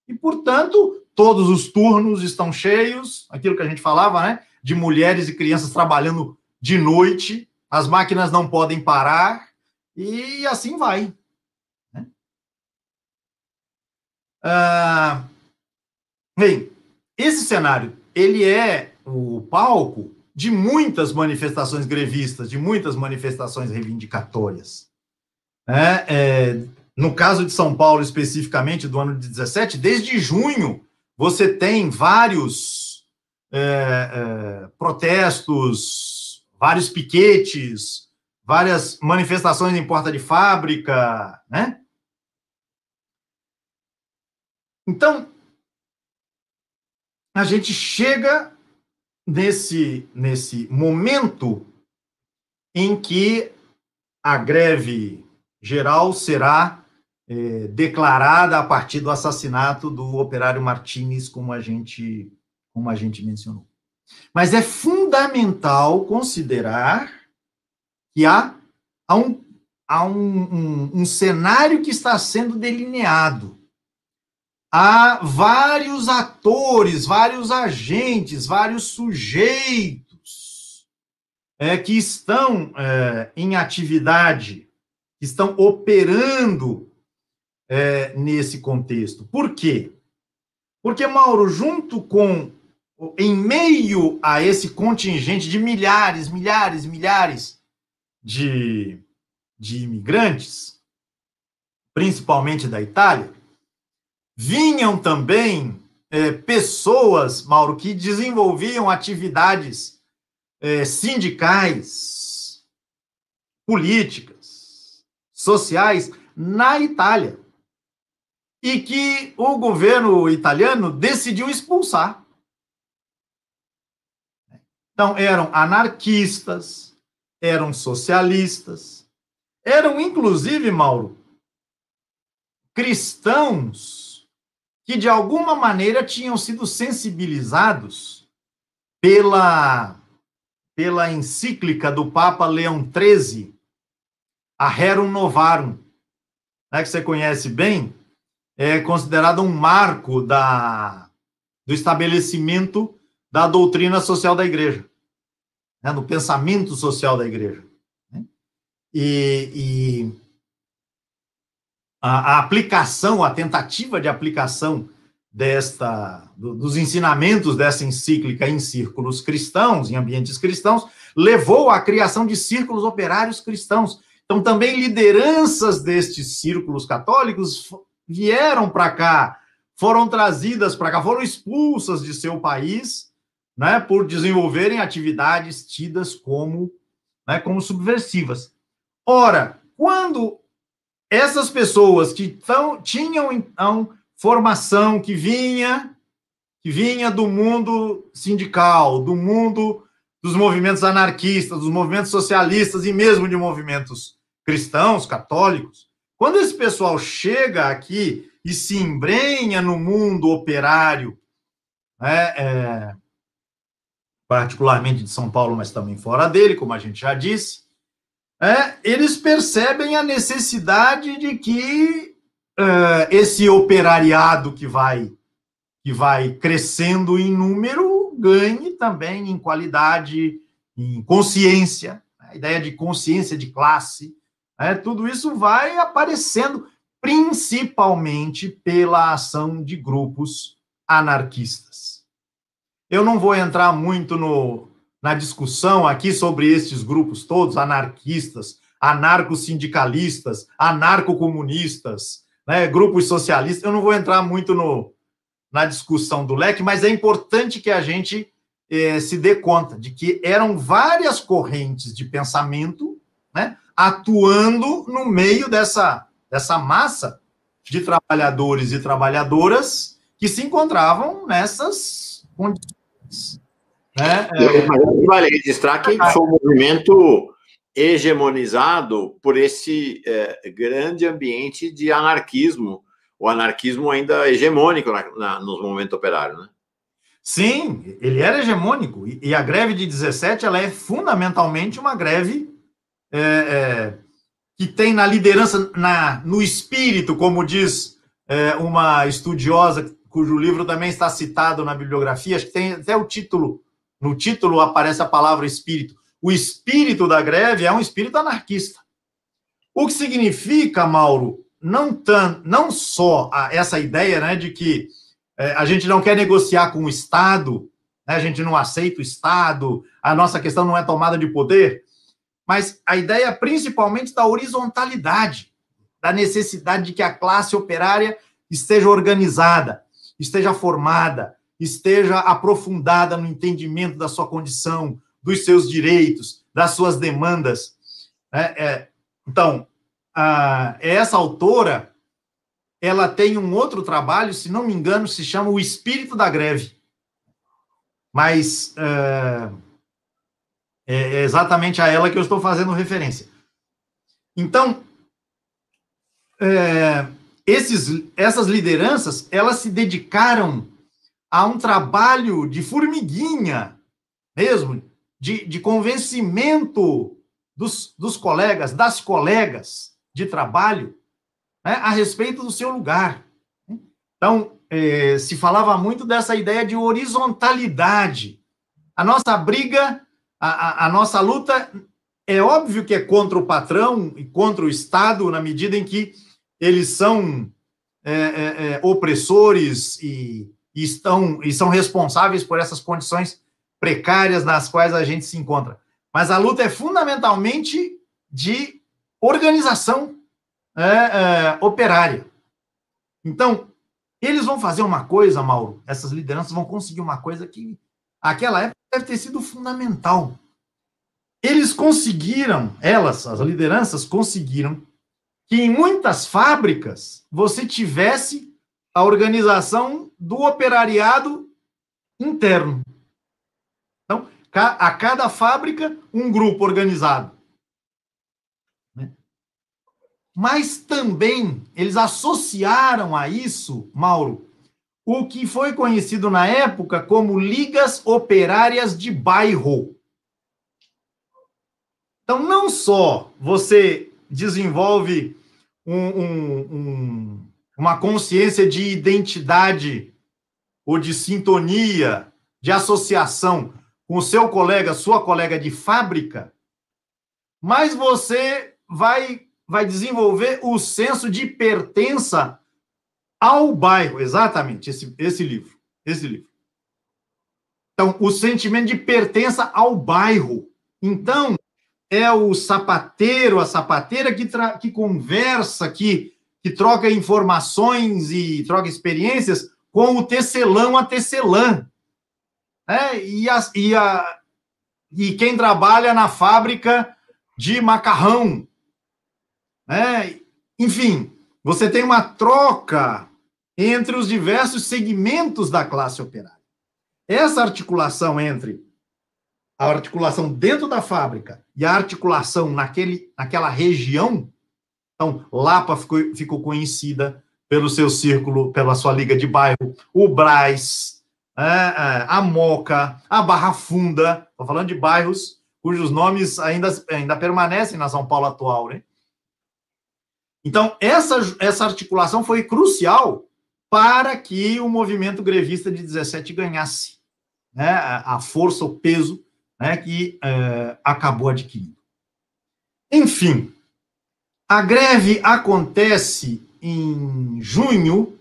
E, portanto, todos os turnos estão cheios, aquilo que a gente falava, né, de mulheres e crianças trabalhando de noite, as máquinas não podem parar, e assim vai. Né? Bem, esse cenário, ele é o palco de muitas manifestações grevistas, de muitas manifestações reivindicatórias. No caso de São Paulo, especificamente, do ano de 17, desde junho, você tem vários protestos, vários piquetes, várias manifestações em porta de fábrica, né? Então, a gente chega nesse momento em que a greve geral será declarada a partir do assassinato do operário Martínez, como a gente mencionou. Mas é fundamental considerar que há um cenário que está sendo delineado. Há vários atores, vários agentes, vários sujeitos que estão em atividade, que estão operando nesse contexto. Por quê? Porque, Mauro, junto com em meio a esse contingente de milhares de imigrantes, principalmente da Itália, vinham também pessoas, Mauro, que desenvolviam atividades sindicais, políticas, sociais na Itália, e que o governo italiano decidiu expulsar. Então, eram anarquistas, eram socialistas, eram, inclusive, Mauro, cristãos que, de alguma maneira, tinham sido sensibilizados pela encíclica do Papa Leão XIII, a Rerum Novarum, né, que você conhece bem, é considerado um marco do estabelecimento da doutrina social da Igreja, né, do pensamento social da Igreja. Né? E a aplicação, a tentativa de aplicação dos ensinamentos dessa encíclica em círculos cristãos, em ambientes cristãos, levou à criação de círculos operários cristãos. Então, também lideranças destes círculos católicos vieram para cá, foram trazidas para cá, foram expulsas de seu país, né, por desenvolverem atividades tidas como subversivas. Ora, quando essas pessoas que tinham, então, formação que vinha do mundo sindical, do mundo dos movimentos anarquistas, dos movimentos socialistas e mesmo de movimentos cristãos, católicos, quando esse pessoal chega aqui e se embrenha no mundo operário, particularmente de São Paulo, mas também fora dele, como a gente já disse, eles percebem a necessidade de que esse operariado que vai crescendo em número ganhe também em qualidade, em consciência, a ideia de consciência de classe, tudo isso vai aparecendo principalmente pela ação de grupos anarquistas. Eu não vou entrar muito na discussão aqui sobre estes grupos todos, anarquistas, anarco-sindicalistas, anarco-comunistas, né, grupos socialistas, eu não vou entrar muito na discussão do leque, mas é importante que a gente se dê conta de que eram várias correntes de pensamento, né, atuando no meio dessa massa de trabalhadores e trabalhadoras que se encontravam nessas condições. Mas vale registrar que foi um movimento hegemonizado por esse grande ambiente de anarquismo, o anarquismo ainda hegemônico nos movimentos operários, né? Sim, ele era hegemônico, e a greve de 17 ela é fundamentalmente uma greve que tem na liderança, no espírito, como diz uma estudiosa, cujo livro também está citado na bibliografia, acho que tem até o título, no título aparece a palavra espírito. O espírito da greve é um espírito anarquista. O que significa, Mauro, não só essa ideia, né, de que a gente não quer negociar com o Estado, né, a gente não aceita o Estado, a nossa questão não é tomada de poder, mas a ideia principalmente da horizontalidade, da necessidade de que a classe operária esteja organizada, esteja formada, esteja aprofundada no entendimento da sua condição, dos seus direitos, das suas demandas. Então, essa autora, ela tem um outro trabalho, se não me engano, se chama O Espírito da Greve. Mas é exatamente a ela que eu estou fazendo referência. Então, essas lideranças, elas se dedicaram a um trabalho de formiguinha mesmo, de convencimento dos colegas, das colegas de trabalho, né, a respeito do seu lugar. Então, se falava muito dessa ideia de horizontalidade. A nossa briga, a nossa luta, é óbvio que é contra o patrão e contra o Estado, na medida em que eles são opressores e e são responsáveis por essas condições precárias nas quais a gente se encontra. Mas a luta é fundamentalmente de organização operária. Então, eles vão fazer uma coisa, Mauro, essas lideranças vão conseguir uma coisa que, naquela época, deve ter sido fundamental. Eles conseguiram, as lideranças conseguiram, que em muitas fábricas você tivesse a organização do operariado interno. Então, a cada fábrica, um grupo organizado. Mas também eles associaram a isso, Mauro, o que foi conhecido na época como ligas operárias de bairro. Então, não só você desenvolve uma consciência de identidade ou de sintonia, de associação com o seu colega, sua colega de fábrica, mas você vai desenvolver o senso de pertença ao bairro. Exatamente, esse livro. Então, o sentimento de pertença ao bairro. Então, é o sapateiro, a sapateira que conversa, que troca informações e troca experiências com o tecelão, a tecelã. E quem trabalha na fábrica de macarrão. Enfim, você tem uma troca entre os diversos segmentos da classe operária. Essa articulação entre a articulação dentro da fábrica e a articulação naquela região, então, Lapa ficou conhecida pelo seu círculo, pela sua liga de bairro, o Brás, a Moca, a Barra Funda, estou falando de bairros cujos nomes ainda permanecem na São Paulo atual, né? Então, essa articulação foi crucial para que o movimento grevista de 17 ganhasse, né, a força, o peso, né, que acabou adquirindo. Enfim, a greve acontece em junho,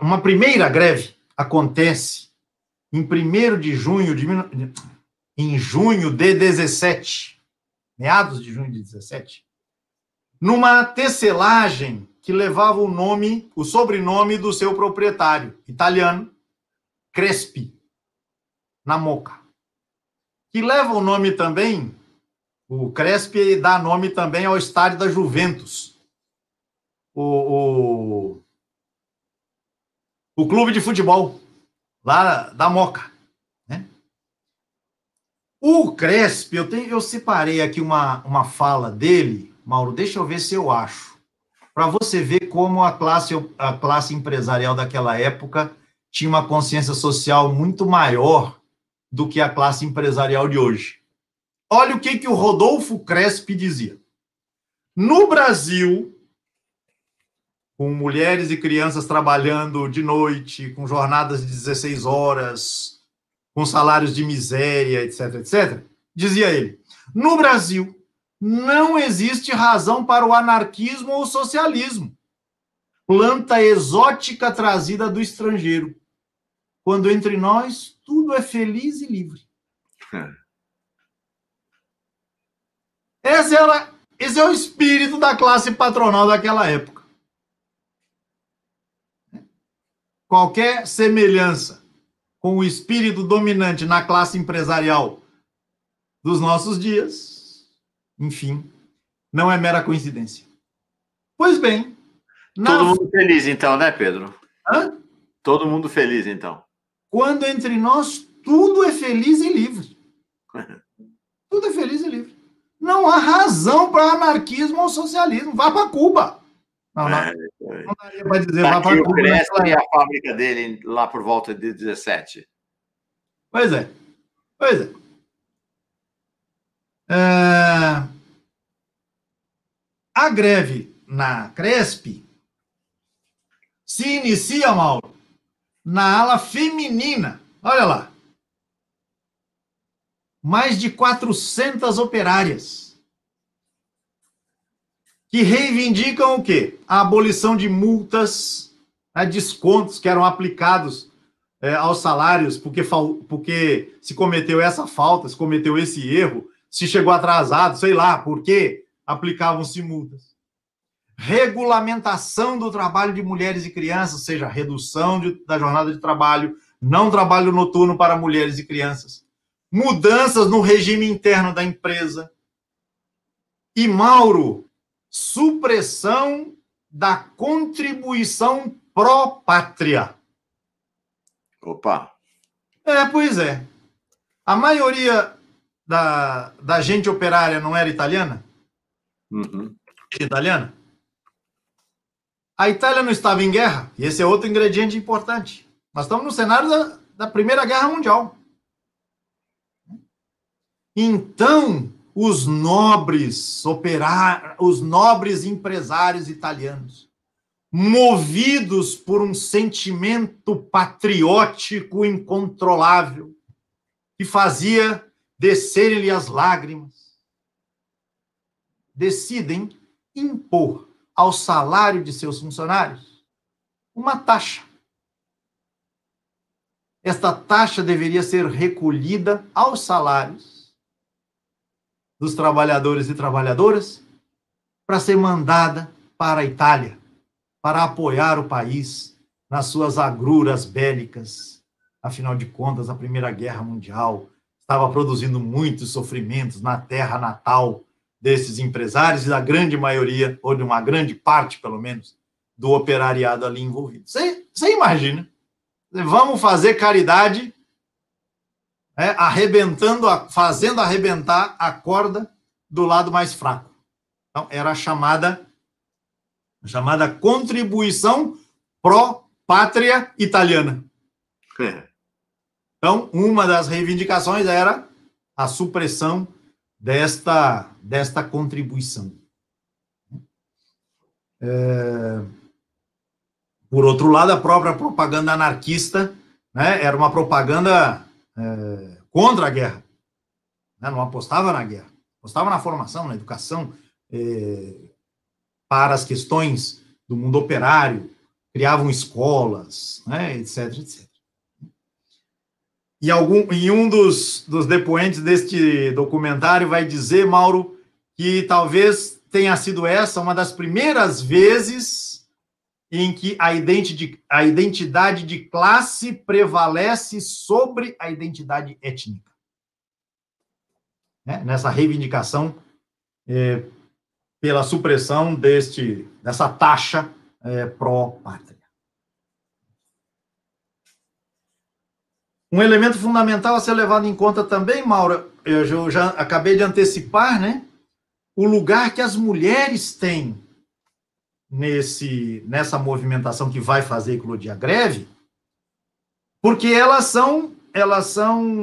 uma primeira greve acontece em 1º de junho em junho de 17, meados de junho de 17, numa tecelagem que levava o sobrenome do seu proprietário, italiano, Crespi, na Moca, que leva o nome também, o Crespi dá nome também ao estádio da Juventus, o clube de futebol, lá da Moca, né? O Crespi, eu separei aqui uma fala dele, Mauro, deixa eu ver se eu acho, para você ver como a classe empresarial daquela época tinha uma consciência social muito maior do que a classe empresarial de hoje. Olha o que o Rodolfo Crespi dizia. No Brasil, com mulheres e crianças trabalhando de noite, com jornadas de 16 horas, com salários de miséria, etc., etc., dizia ele, no Brasil, não existe razão para o anarquismo ou o socialismo. Planta exótica trazida do estrangeiro. Quando entre nós, tudo é feliz e livre. Esse é o espírito da classe patronal daquela época. Qualquer semelhança com o espírito dominante na classe empresarial dos nossos dias, enfim, não é mera coincidência. Pois bem... Todo mundo feliz, então, né, Pedro? Hã? Todo mundo feliz, então. Quando entre nós, tudo é feliz e livre. Tudo é feliz e livre. Não há razão para anarquismo ou socialismo. Vá para Cuba. Não daria para dizer, vá para Cuba. O Crespi e a fábrica dele lá por volta de 17. Pois é. A greve na Crespi se inicia, Mauro, na ala feminina. Olha lá. Mais de 400 operárias que reivindicam o quê? A abolição de multas, né, descontos que eram aplicados aos salários, porque se cometeu essa falta, se cometeu esse erro, se chegou atrasado, sei lá, por que aplicavam-se multas. Regulamentação do trabalho de mulheres e crianças, ou seja, redução da jornada de trabalho, não trabalho noturno para mulheres e crianças. Mudanças no regime interno da empresa. E, Mauro, supressão da contribuição pró-pátria. Opa! Pois é. A maioria da gente operária não era italiana? Uhum. Italiana? A Itália não estava em guerra, e esse é outro ingrediente importante. Nós estamos no cenário da Primeira Guerra Mundial. Então, os nobres empresários italianos, movidos por um sentimento patriótico incontrolável, que fazia descerem-lhe as lágrimas, decidem impor ao salário de seus funcionários uma taxa. Esta taxa deveria ser recolhida aos salários dos trabalhadores e trabalhadoras para ser mandada para a Itália, para apoiar o país nas suas agruras bélicas. Afinal de contas, a Primeira Guerra Mundial estava produzindo muitos sofrimentos na terra natal desses empresários e da grande maioria, ou de uma grande parte, pelo menos, do operariado ali envolvido. Você imagina? Vamos fazer caridade, fazendo arrebentar a corda do lado mais fraco. Então, era a chamada contribuição pró-pátria italiana. Então, uma das reivindicações era a supressão desta contribuição. Por outro lado, a própria propaganda anarquista, né, era uma propaganda contra a guerra. Né, não apostava na guerra, apostava na formação, na educação, para as questões do mundo operário, criavam escolas, né, etc, etc. E um dos depoentes deste documentário vai dizer, Mauro, que talvez tenha sido essa uma das primeiras vezes em que a identidade de classe prevalece sobre a identidade étnica. Nessa reivindicação pela supressão dessa taxa pró-pátria. Um elemento fundamental a ser levado em conta também, Mauro, eu já acabei de antecipar, né? O lugar que as mulheres têm nessa movimentação que vai fazer eclodir a greve, porque elas são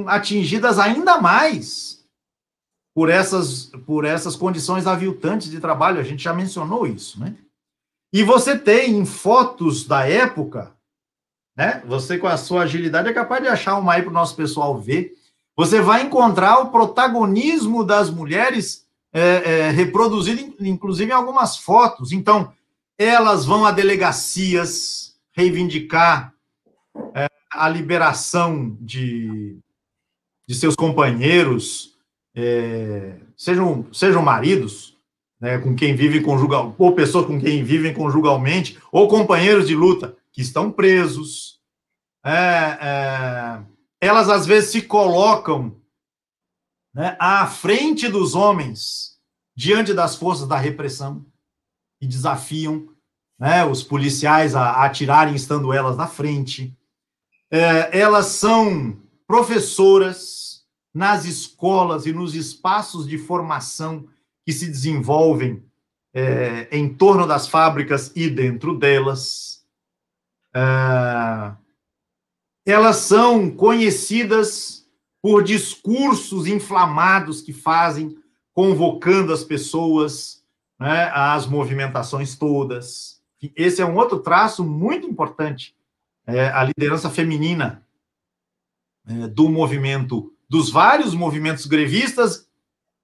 atingidas ainda mais por essas condições aviltantes de trabalho. A gente já mencionou isso, né? E você tem em fotos da época, né? Você, com a sua agilidade, é capaz de achar uma aí para o nosso pessoal ver. Você vai encontrar o protagonismo das mulheres reproduzido, inclusive, em algumas fotos. Então, elas vão a delegacias reivindicar a liberação de seus companheiros, sejam maridos, né, com quem vivem conjugalmente, ou pessoas com quem vivem conjugalmente, ou companheiros de luta que estão presos. Elas, às vezes, se colocam, né, à frente dos homens, diante das forças da repressão, e desafiam, né, os policiais a atirarem, estando elas na frente. Elas são professoras nas escolas e nos espaços de formação que se desenvolvem em torno das fábricas e dentro delas. Elas são conhecidas por discursos inflamados que fazem, convocando as pessoas, né, às movimentações todas. Esse é um outro traço muito importante, a liderança feminina do movimento, dos vários movimentos grevistas,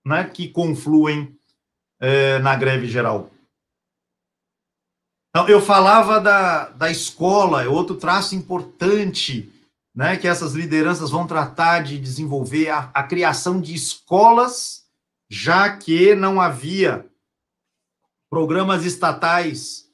né, que confluem na greve geral. Então, eu falava da escola, é outro traço importante, né, que essas lideranças vão tratar de desenvolver a criação de escolas, já que não havia programas estatais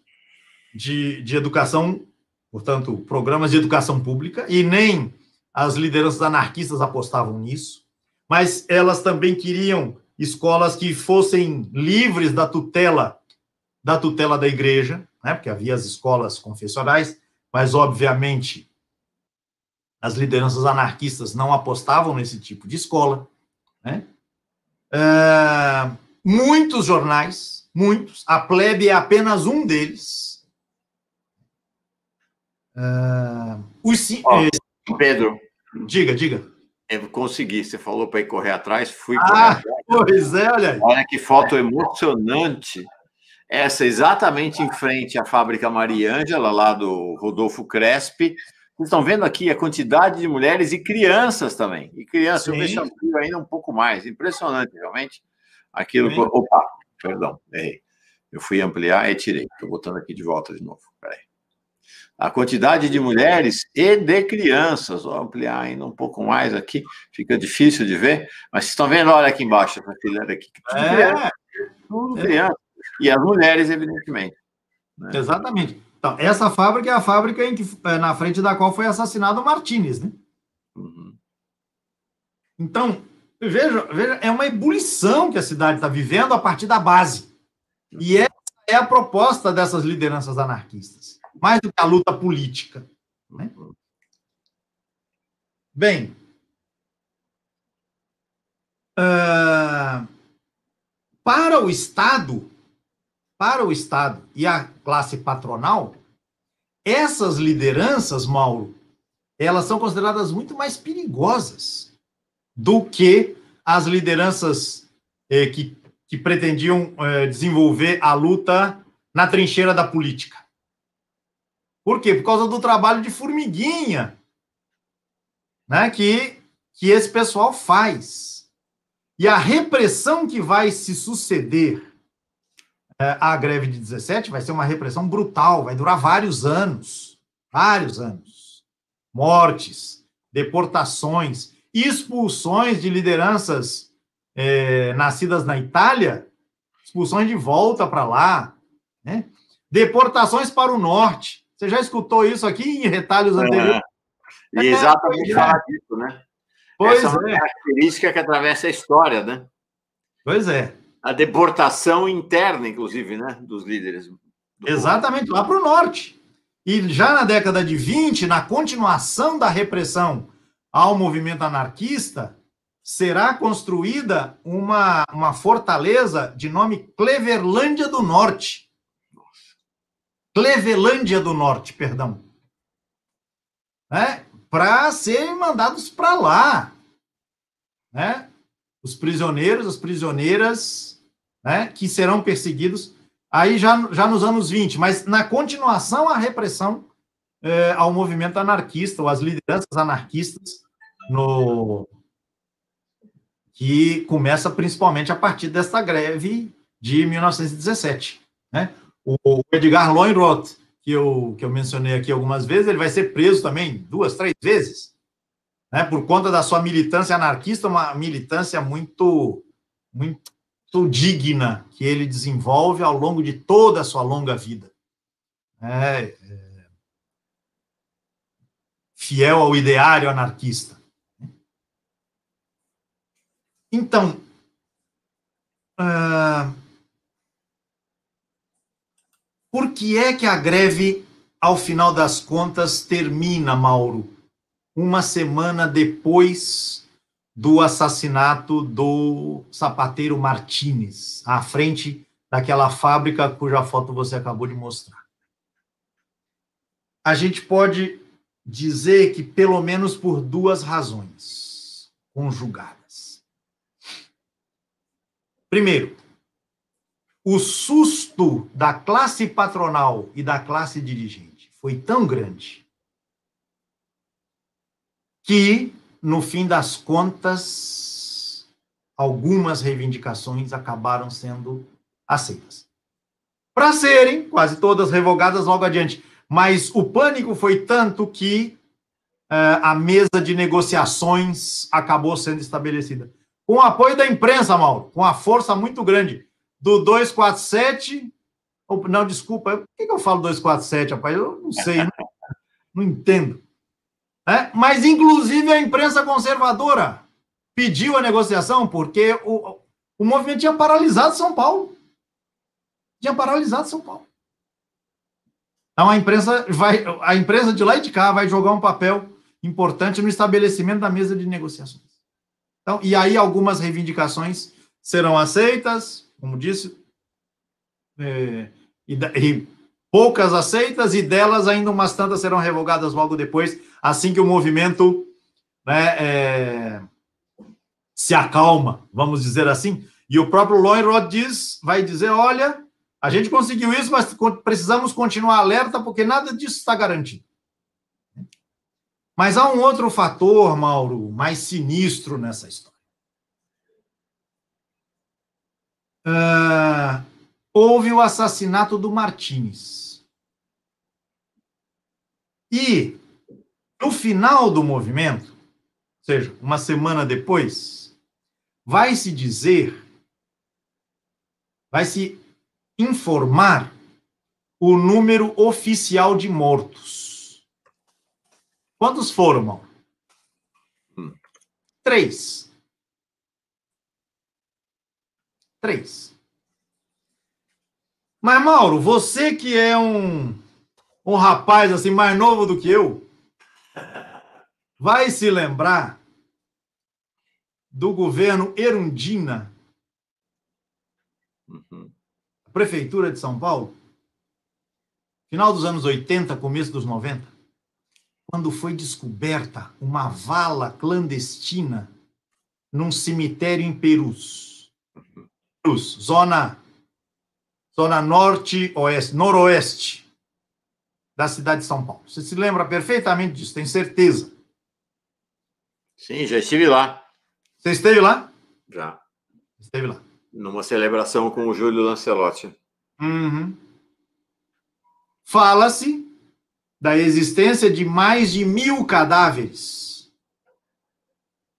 de educação, portanto, programas de educação pública, e nem as lideranças anarquistas apostavam nisso, mas elas também queriam escolas que fossem livres da tutela da igreja, né, porque havia as escolas confessionais, mas, obviamente, as lideranças anarquistas não apostavam nesse tipo de escola, né? Muitos jornais, muitos, a Plebe é apenas um deles. Pedro, Diga. eu consegui, você falou para ir correr atrás, fui correr atrás. Pois é, olha aí. Olha que foto emocionante. Essa exatamente em frente à fábrica Mariângela, lá do Rodolfo Crespi. Vocês estão vendo aqui a quantidade de mulheres e crianças também. E crianças, sim. Eu vejo amplio ainda um pouco mais. Impressionante, realmente. Aquilo. Sim. Opa, perdão, errei. Eu fui ampliar e tirei. Estou botando aqui de volta de novo. Peraí. A quantidade de mulheres e de crianças. Vou ampliar ainda um pouco mais aqui. Fica difícil de ver. Mas vocês estão vendo, olha aqui embaixo, essa fileira aqui. Tudo criança. E as mulheres, evidentemente. Né? Exatamente. Então, essa fábrica é a fábrica na frente da qual foi assassinado o Martínez, né? Uhum. Então, veja, é uma ebulição que a cidade está vivendo a partir da base. E essa é a proposta dessas lideranças anarquistas, mais do que a luta política. Né? Bem, para o Estado e a classe patronal, essas lideranças, Mauro, elas são consideradas muito mais perigosas do que as lideranças que pretendiam desenvolver a luta na trincheira da política. Por quê? Por causa do trabalho de formiguinha, né, que esse pessoal faz. E a repressão que vai se suceder à greve de 17 vai ser uma repressão brutal, vai durar vários anos. Mortes, deportações, expulsões de lideranças nascidas na Itália, expulsões de volta para lá, né? Deportações para o norte. Você já escutou isso aqui em retalhos anteriores? E exatamente falar disso, né? Pois essa é uma característica que atravessa a história, né? Pois é. A deportação interna, inclusive, né, dos líderes. Exatamente, lá para o norte. E já na década de 20, na continuação da repressão ao movimento anarquista, será construída uma fortaleza de nome Clevelândia do Norte. Clevelândia do Norte, perdão. Para serem mandados para lá. Né? Os prisioneiros, as prisioneiras, né, que serão perseguidos aí já nos anos 20, mas na continuação a repressão ao movimento anarquista, ou às lideranças anarquistas, que começa principalmente a partir desta greve de 1917. Né? O Edgar Lönnrot, que eu mencionei aqui algumas vezes, ele vai ser preso também 2, 3 vezes, né, por conta da sua militância anarquista, uma militância muito digna que ele desenvolve ao longo de toda a sua longa vida. Fiel ao ideário anarquista. Então, por que é que a greve, ao final das contas, termina, Mauro? Uma semana depois do assassinato do sapateiro Martínez, à frente daquela fábrica cuja foto você acabou de mostrar. A gente pode dizer que pelo menos por 2 razões conjugadas. Primeiro, o susto da classe patronal e da classe dirigente foi tão grande que, no fim das contas, algumas reivindicações acabaram sendo aceitas. para serem quase todas revogadas logo adiante. Mas o pânico foi tanto que a mesa de negociações acabou sendo estabelecida. Com o apoio da imprensa, Mauro, com a força muito grande do 247. Não, desculpa, por que eu falo 247, rapaz? Eu não sei, não entendo. Mas, inclusive, a imprensa conservadora pediu a negociação porque o movimento tinha paralisado São Paulo. Tinha paralisado São Paulo. Então, a imprensa de lá e de cá vai jogar um papel importante no estabelecimento da mesa de negociações. Então, e aí algumas reivindicações serão aceitas, como disse, e poucas aceitas, e delas ainda umas tantas serão revogadas logo depois, assim que o movimento se acalma, vamos dizer assim. E o próprio Lowenroth vai dizer, olha, a gente conseguiu isso, mas precisamos continuar alerta, porque nada disso está garantido. Mas há um outro fator, Mauro, mais sinistro nessa história. Houve o assassinato do Martins. E, no final do movimento, ou seja, uma semana depois, vai se informar o número oficial de mortos. Quantos foram, Mauro? 3. 3. Mas, Mauro, você que é um rapaz assim mais novo do que eu, vai se lembrar do governo Erundina, Prefeitura de São Paulo, final dos anos 80, começo dos 90, quando foi descoberta uma vala clandestina num cemitério em Perus, zona noroeste da cidade de São Paulo. Você se lembra perfeitamente disso, tenho certeza. Sim, já estive lá. Você esteve lá? Já. Esteve lá. Numa celebração com o Júlio Lancelotti. Fala-se da existência de mais de 1.000 cadáveres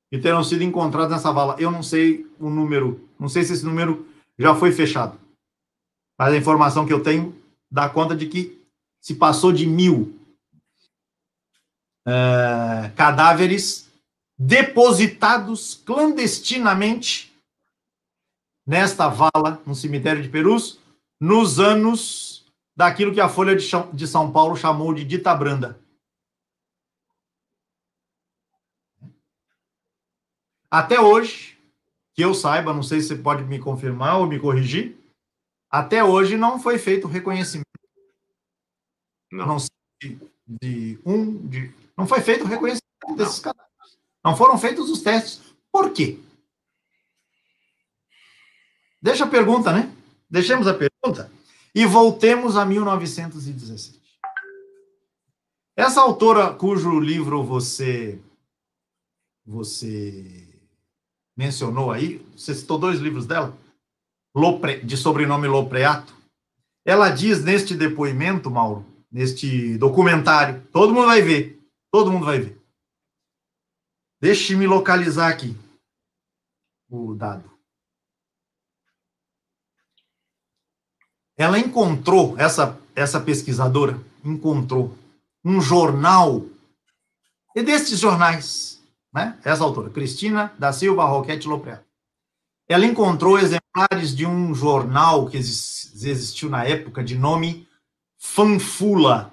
que terão sido encontrados nessa vala. Eu não sei o número, não sei se esse número já foi fechado. Mas a informação que eu tenho dá conta de que se passou de 1.000 cadáveres depositados clandestinamente nesta vala, no cemitério de Perus, nos anos daquilo que a Folha de São Paulo chamou de dita branda. Até hoje, que eu saiba, não sei se você pode me confirmar ou me corrigir, até hoje não foi feito o reconhecimento. Não sei não foi feito o reconhecimento desses cadáveres. Não foram feitos os testes. Por quê? Deixa a pergunta, né? Deixemos a pergunta e voltemos a 1917. Essa autora cujo livro você mencionou aí, você citou 2 livros dela, de sobrenome Lopreato, ela diz neste depoimento, Mauro, neste documentário, todo mundo vai ver. Deixe-me localizar aqui o dado. Ela encontrou, essa pesquisadora encontrou um jornal, e destes jornais, né? Essa autora, Cristina da Silva Roquete Lopreato. Ela encontrou exemplares de um jornal que existiu na época, de nome Fanfula.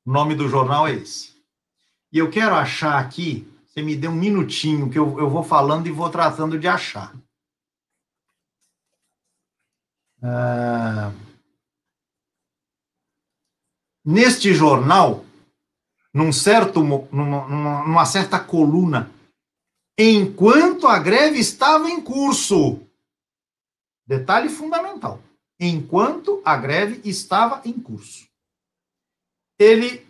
O nome do jornal é esse. E eu quero achar aqui, você me dê um minutinho, que eu vou falando e vou tratando de achar. Neste jornal, numa certa coluna, enquanto a greve estava em curso, detalhe fundamental, enquanto a greve estava em curso, ele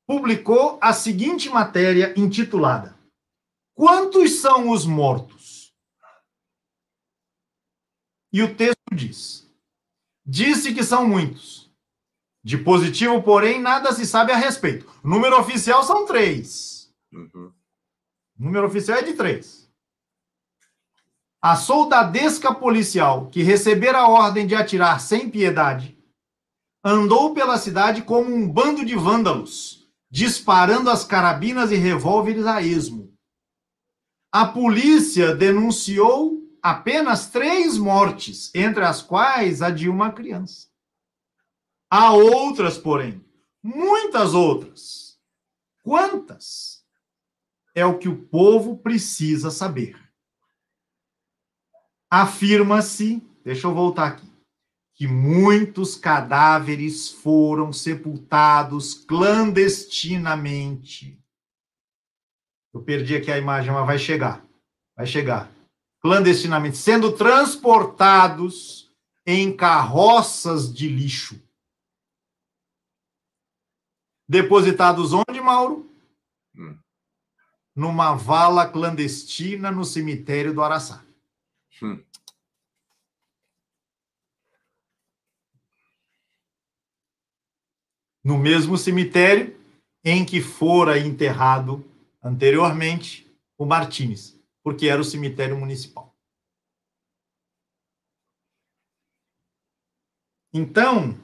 publicou a seguinte matéria intitulada: Quantos são os mortos? E o texto diz: Disse que são muitos. De positivo, porém, nada se sabe a respeito. O número oficial são 3. Uhum. O número oficial é de 3. A soldadesca policial, que recebera a ordem de atirar sem piedade, andou pela cidade como um bando de vândalos, disparando as carabinas e revólveres a esmo. A polícia denunciou apenas 3 mortes, entre as quais a de uma criança. Há outras, porém, muitas outras. Quantas? É o que o povo precisa saber. Afirma-se, deixa eu voltar aqui, que muitos cadáveres foram sepultados clandestinamente. Eu perdi aqui a imagem, mas vai chegar. Vai chegar. Clandestinamente, sendo transportados em carroças de lixo. Depositados onde, Mauro? Numa vala clandestina no cemitério do Araçá. No mesmo cemitério em que fora enterrado anteriormente o Martínez, porque era o cemitério municipal. Então,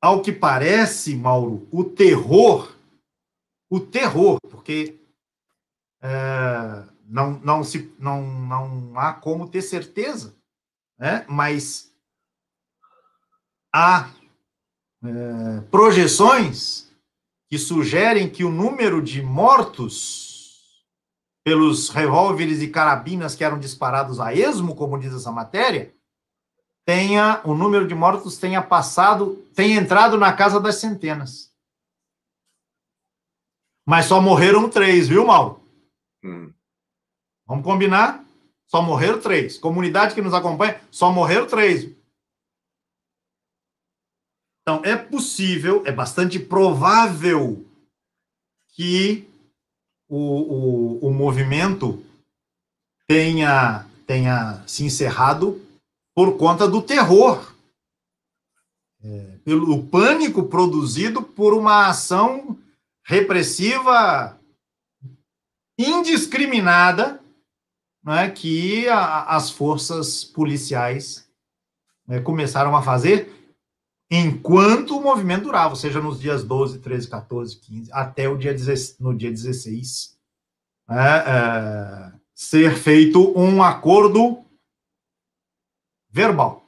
ao que parece, Mauro, o terror, porque não há como ter certeza, né? Mas há projeções que sugerem que o número de mortos pelos revólveres e carabinas que eram disparados a esmo, como diz essa matéria, o número de mortos tenha entrado na casa das centenas. Mas só morreram 3, viu, Mauro? Vamos combinar? Só morreram 3. Comunidade que nos acompanha, só morreram 3. Então, é possível, é bastante provável que o movimento tenha se encerrado por conta do terror, pelo pânico produzido por uma ação repressiva indiscriminada, né, que as forças policiais começaram a fazer enquanto o movimento durava, ou seja, nos dias 12, 13, 14, 15, até no dia 16, ser feito um acordo verbal.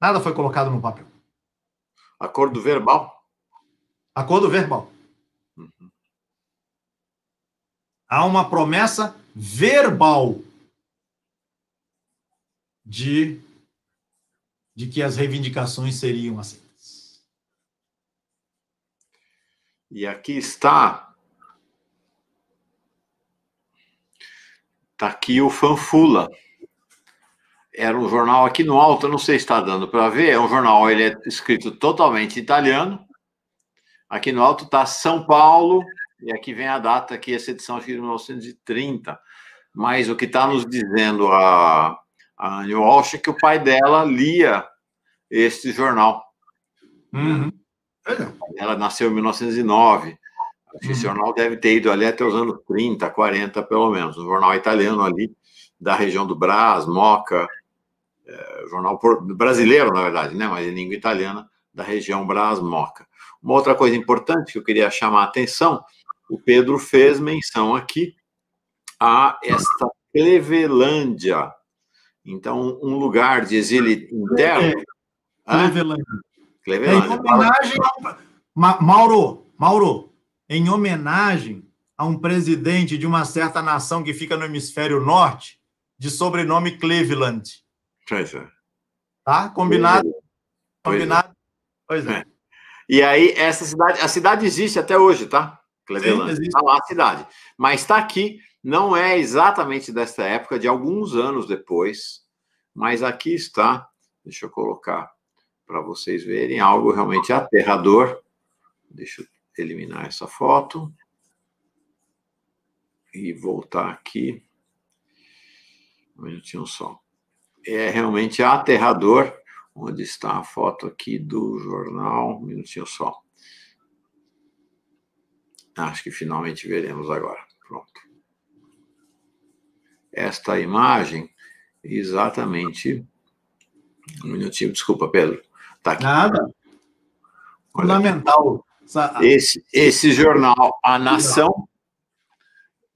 Nada foi colocado no papel. Acordo verbal? Acordo verbal. Há uma promessa verbal de que as reivindicações seriam aceitas. E aqui está. Está aqui o Fanfula. Era um jornal aqui no alto, eu não sei se está dando para ver, é um jornal, ele é escrito totalmente italiano. Aqui no alto está São Paulo, e aqui vem a data, aqui essa edição aqui de 1930. Mas o que está nos dizendo a Anne Walsh é que o pai dela lia este jornal. Ela nasceu em 1909. Esse jornal deve ter ido ali até os anos 30, 40, pelo menos. Um jornal italiano ali, da região do Brás, Moca, jornal brasileiro, na verdade, né? Mas em língua italiana, da região Brás, Moca. Uma outra coisa importante que eu queria chamar a atenção, o Pedro fez menção aqui a esta Clevelândia. Então, um lugar de exílio interno. Clevelândia. Em homenagem Mauro, em homenagem a um presidente de uma certa nação que fica no hemisfério norte, de sobrenome Cleveland. Pois é. Tá? Combinado? Combinado? Pois é. E aí, essa cidade, a cidade existe até hoje, tá? Cleveland. Está lá a cidade. Mas está aqui, não é exatamente dessa época, de alguns anos depois, mas aqui está, deixa eu colocar para vocês verem, algo realmente aterrador. Deixa eu eliminar essa foto e voltar aqui. Um minutinho só. é realmente aterrador. Onde está a foto aqui do jornal? Um minutinho só. Acho que finalmente veremos agora. Pronto. Esta imagem, exatamente. Um minutinho, desculpa, Pedro. Está aqui. Nada. Fundamental. Esse jornal, A Nação,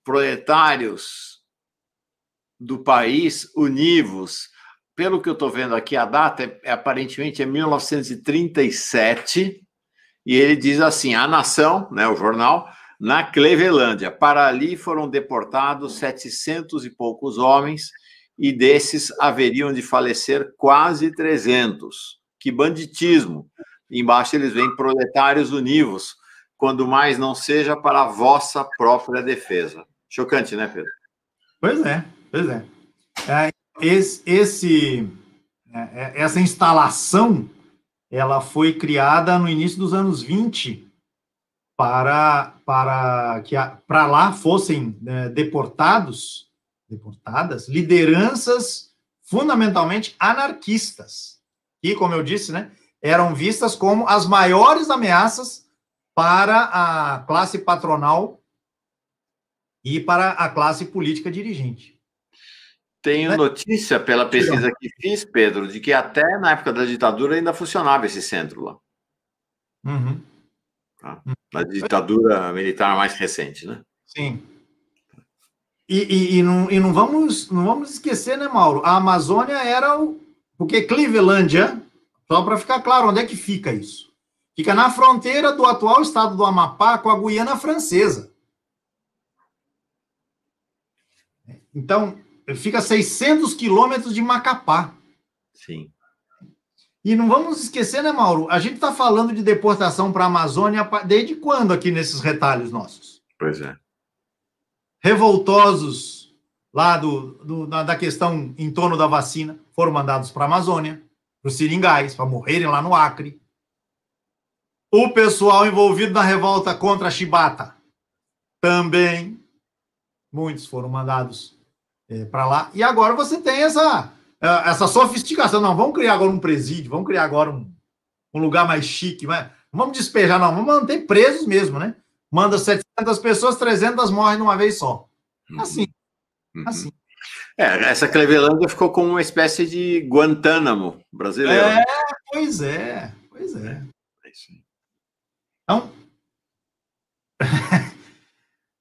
proletários do país, univos. Pelo que eu estou vendo aqui, a data aparentemente é 1937, e ele diz assim: A Nação, né, o jornal, na Clevelândia. Para ali foram deportados 700 e poucos homens, e desses haveriam de falecer quase 300. Que banditismo! Embaixo eles veem proletários univos, quando mais não seja para a vossa própria defesa. Chocante, né, Pedro? Pois é, pois é. Essa instalação, ela foi criada no início dos anos 20 para que para lá fossem deportadas lideranças fundamentalmente anarquistas, que, como eu disse, né, eram vistas como as maiores ameaças para a classe patronal e para a classe política dirigente. Tenho notícia, pela pesquisa que fiz, Pedro, de que até na época da ditadura ainda funcionava esse centro lá. Uhum. Tá? Na ditadura militar mais recente, né? Sim. E não vamos esquecer, né, Mauro? A Amazônia era porque Clevelândia, só para ficar claro, onde é que fica isso? Fica na fronteira do atual estado do Amapá com a Guiana Francesa. Então, fica a 600 quilômetros de Macapá. Sim. E não vamos esquecer, né, Mauro? A gente está falando de deportação para a Amazônia desde quando aqui nesses retalhos nossos? Pois é. Revoltosos lá da questão em torno da vacina foram mandados para a Amazônia, para os seringais, para morrerem lá no Acre. O pessoal envolvido na revolta contra a Chibata também, muitos foram mandados para lá. E agora você tem essa sofisticação. Não, vamos criar agora um presídio, vamos criar agora um lugar mais chique. Mas não vamos despejar, não, vamos manter presos mesmo, né? Manda 700 pessoas, 300 morrem de uma vez só. Assim. Uhum. Assim. Essa Clevelândia ficou como uma espécie de Guantánamo brasileiro. Pois é. Então,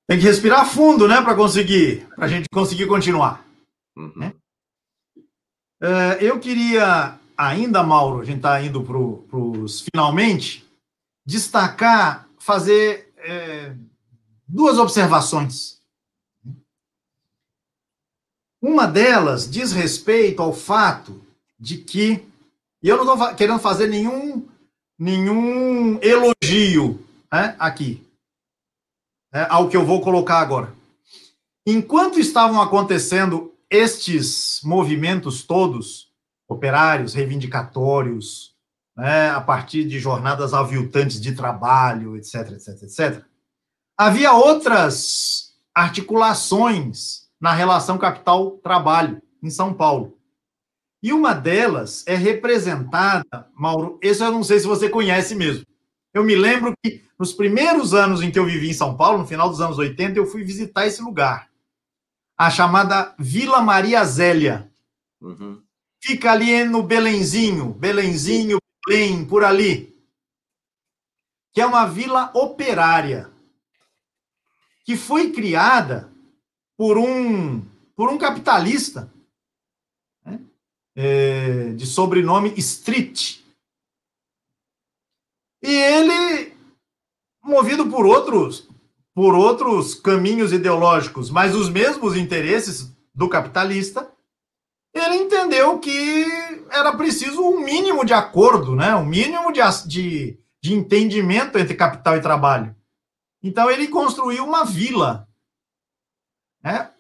tem que respirar fundo, né, para a gente conseguir continuar. Uhum. Né? Eu queria ainda, Mauro, a gente está indo para os finalmente, destacar, fazer duas observações. Uma delas diz respeito ao fato de que, e eu não estou querendo fazer nenhum elogio, né, aqui, ao que eu vou colocar agora. Enquanto estavam acontecendo estes movimentos todos, operários, reivindicatórios, né, a partir de jornadas aviltantes de trabalho, etc., etc., etc., havia outras articulações na relação capital-trabalho em São Paulo. E uma delas é representada, Mauro, esse eu não sei se você conhece mesmo. Eu me lembro que nos primeiros anos em que eu vivi em São Paulo, no final dos anos 80, eu fui visitar esse lugar. A chamada Vila Maria Zélia. Uhum. Fica ali no Belenzinho, Belém, por ali. Que é uma vila operária. Que foi criada por um capitalista, né, de sobrenome Street. E ele, movido por outros caminhos ideológicos, mas os mesmos interesses do capitalista, ele entendeu que era preciso um mínimo de acordo, né? Um mínimo de entendimento entre capital e trabalho. Então, ele construiu uma vila, né?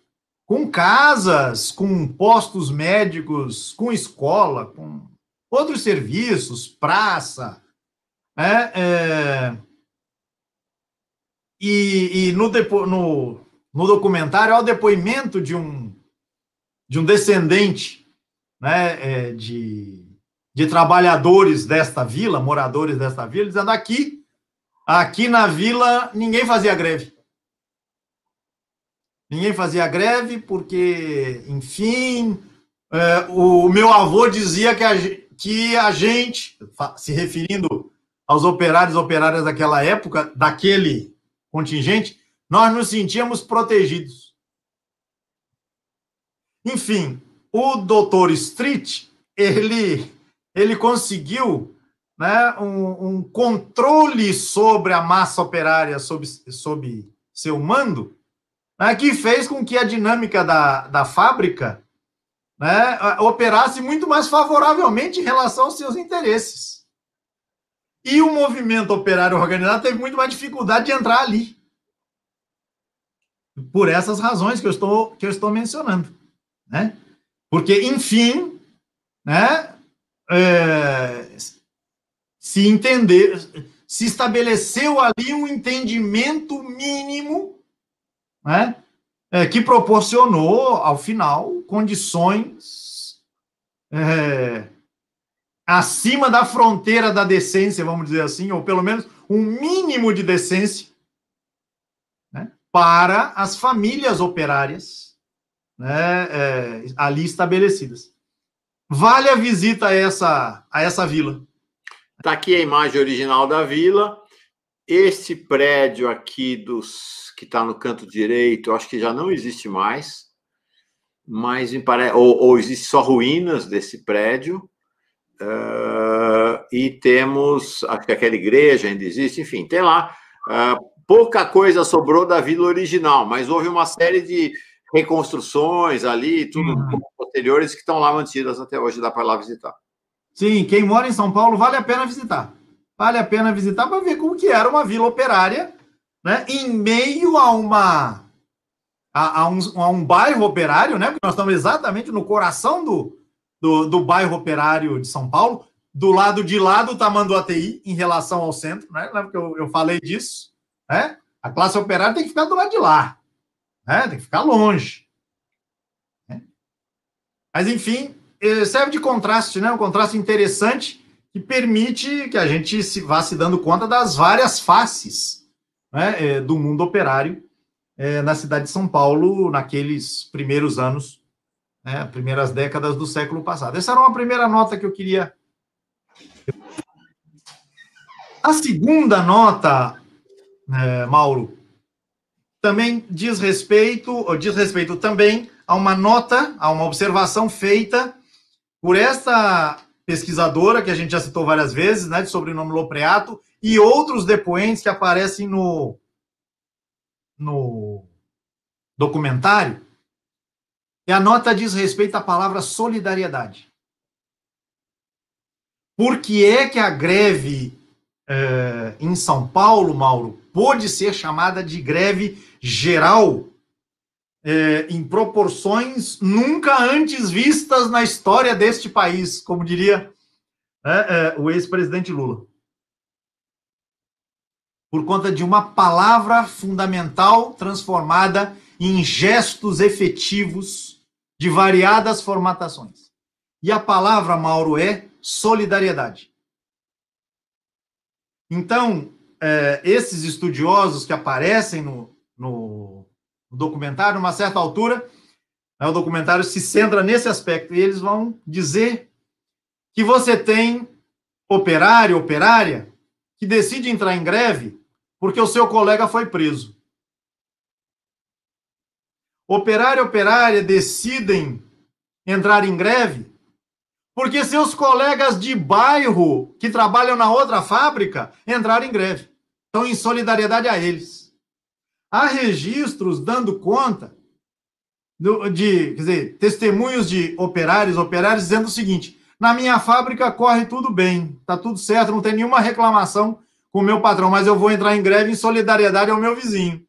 Com casas, com postos médicos, com escola, com outros serviços, praça, né? E no documentário há o depoimento de um descendente, né, de trabalhadores desta vila, moradores desta vila, dizendo aqui na vila ninguém fazia greve. Ninguém fazia greve porque, enfim, o meu avô dizia que a gente, se referindo aos operários e operárias daquela época, daquele contingente, nós nos sentíamos protegidos. Enfim, o Dr. Street, ele conseguiu, né, um controle sobre a massa operária, sob seu mando, né, que fez com que a dinâmica da fábrica, né, operasse muito mais favoravelmente em relação aos seus interesses. E o movimento operário organizado teve muito mais dificuldade de entrar ali. Por essas razões que eu estou mencionando. Né? Porque, enfim, né, se estabeleceu ali um entendimento mínimo, né, que proporcionou, ao final, condições acima da fronteira da decência, vamos dizer assim, ou pelo menos um mínimo de decência, né, para as famílias operárias, né, ali estabelecidas. Vale a visita a essa vila. Está aqui a imagem original da vila. Este prédio aqui que está no canto direito, eu acho que já não existe mais, mas me parece, ou existe só ruínas desse prédio. E temos, acho que aquela igreja ainda existe, enfim, tem lá. Pouca coisa sobrou da vila original, mas houve uma série de reconstruções ali, tudo posteriores, que estão lá mantidas até hoje, dá para ir lá visitar. Sim, quem mora em São Paulo vale a pena visitar. Vale a pena visitar para ver como que era uma vila operária, né, em meio a um bairro operário, né, porque nós estamos exatamente no coração do bairro operário de São Paulo, do lado de lá do Tamanduateí, em relação ao centro, né, porque eu falei disso, né, a classe operária tem que ficar do lado de lá, né, tem que ficar longe. Né? Mas, enfim, serve de contraste, né, um contraste interessante que permite que a gente vá se dando conta das várias faces, né, do mundo operário na cidade de São Paulo, naqueles primeiros anos, né, primeiras décadas do século passado. Essa era uma primeira nota que eu queria. A segunda nota, Mauro, também diz respeito também a uma nota, a uma observação feita por esta pesquisadora, que a gente já citou várias vezes, né, de sobrenome Lopreato, e outros depoentes que aparecem no documentário. E a nota diz respeito à palavra solidariedade. Por que é que a greve em São Paulo, Mauro, pôde ser chamada de greve geral em proporções nunca antes vistas na história deste país, como diria o ex-presidente Lula? Por conta de uma palavra fundamental transformada em gestos efetivos de variadas formatações. E a palavra, Mauro, é solidariedade. Então, esses estudiosos que aparecem no documentário, numa certa altura, o documentário se centra nesse aspecto, e eles vão dizer que você tem operário, operária, que decide entrar em greve porque o seu colega foi preso. Operário e operária decidem entrar em greve porque seus colegas de bairro que trabalham na outra fábrica entraram em greve. Então, em solidariedade a eles. Há registros dando conta quer dizer, testemunhos de operários dizendo o seguinte: na minha fábrica corre tudo bem, está tudo certo, não tem nenhuma reclamação com o meu patrão, mas eu vou entrar em greve em solidariedade ao meu vizinho.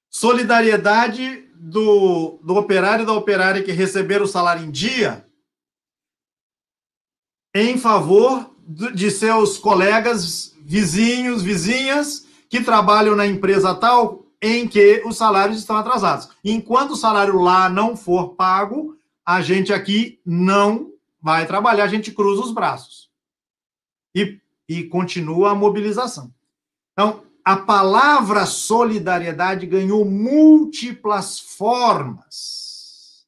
Solidariedade do operário e da operária que receberam o salário em dia em favor de seus colegas, vizinhos, vizinhas, que trabalham na empresa tal em que os salários estão atrasados. Enquanto o salário lá não for pago, a gente aqui não vai trabalhar, a gente cruza os braços. E continua a mobilização. Então, a palavra solidariedade ganhou múltiplas formas.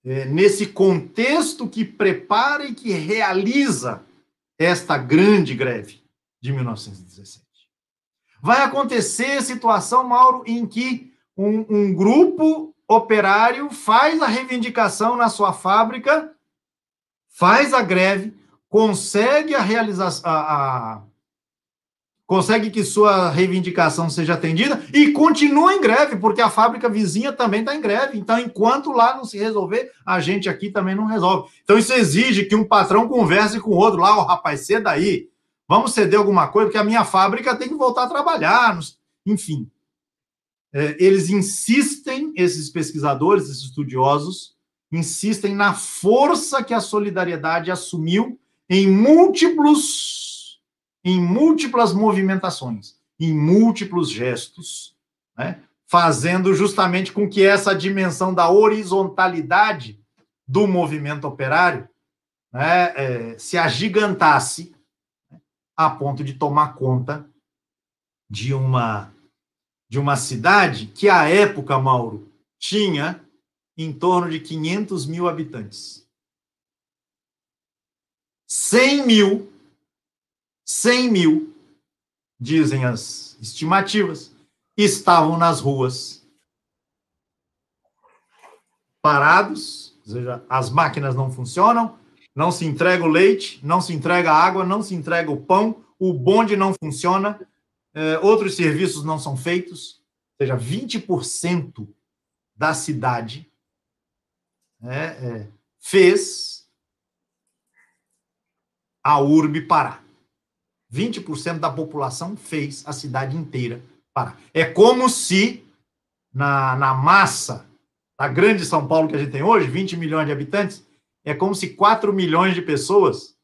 Nesse contexto que prepara e que realiza esta grande greve de 1917. Vai acontecer situação, Mauro, em que um grupo operário faz a reivindicação na sua fábrica, faz a greve, consegue a realização, consegue que sua reivindicação seja atendida e continua em greve, porque a fábrica vizinha também está em greve. Então, enquanto lá não se resolver, a gente aqui também não resolve. Então, isso exige que um patrão converse com o outro lá, ó, rapaz, ceda aí, vamos ceder alguma coisa, porque a minha fábrica tem que voltar a trabalhar, enfim. Eles insistem, esses pesquisadores, esses estudiosos, insistem na força que a solidariedade assumiu em múltiplas movimentações, em múltiplos gestos, né? Fazendo justamente com que essa dimensão da horizontalidade do movimento operário, né, se agigantasse, né, a ponto de tomar conta de uma cidade que, à época, Mauro, tinha em torno de 500 mil habitantes. 100 mil, dizem as estimativas, estavam nas ruas, parados, ou seja, as máquinas não funcionam, não se entrega o leite, não se entrega a água, não se entrega o pão, o bonde não funciona, outros serviços não são feitos, ou seja, 20% da cidade fez a urbe parar. 20% da população fez a cidade inteira parar. É como se, na massa da grande São Paulo que a gente tem hoje, 20 milhões de habitantes, é como se 4 milhões de pessoas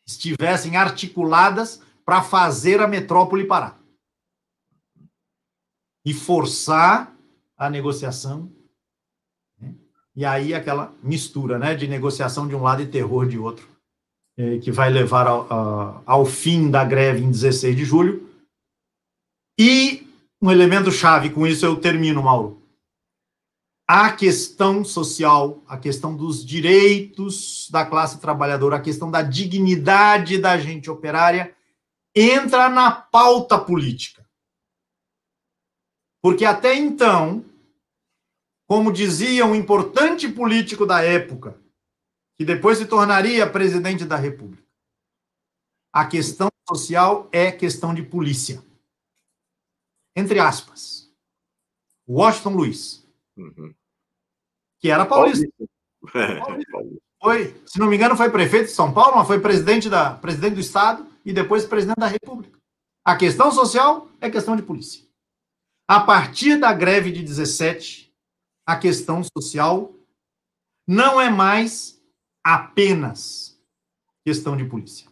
estivessem articuladas para fazer a metrópole parar. E forçar a negociação. Né? E aí aquela mistura, né, de negociação de um lado e terror de outro, que vai levar ao fim da greve em 16 de julho. E um elemento chave, com isso eu termino, Mauro. A questão social, a questão dos direitos da classe trabalhadora, a questão da dignidade da gente operária, entra na pauta política. Porque até então, como dizia um importante político da época, que depois se tornaria presidente da República, a questão social é questão de polícia. Entre aspas. Washington Luiz, que era paulista. Foi, se não me engano, foi prefeito de São Paulo, mas foi presidente do Estado e depois presidente da República. A questão social é questão de polícia. A partir da greve de 17, a questão social não é mais apenas questão de polícia.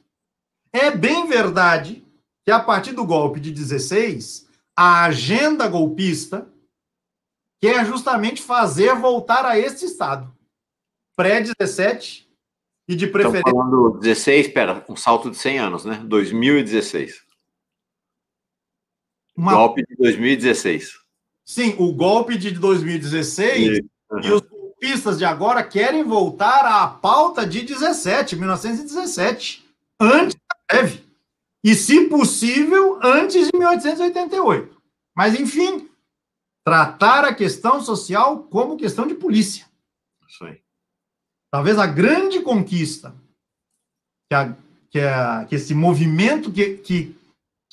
É bem verdade que, a partir do golpe de 16, a agenda golpista quer justamente fazer voltar a este Estado. Pré-17 e de preferência... Estamos falando 16, espera, um salto de 100 anos, né? 2016. Golpe de 2016. Sim, o golpe de 2016 e os golpistas de agora querem voltar à pauta de 1917, antes da greve. E, se possível, antes de 1888. Mas, enfim, tratar a questão social como questão de polícia. Isso aí. Talvez a grande conquista que esse movimento que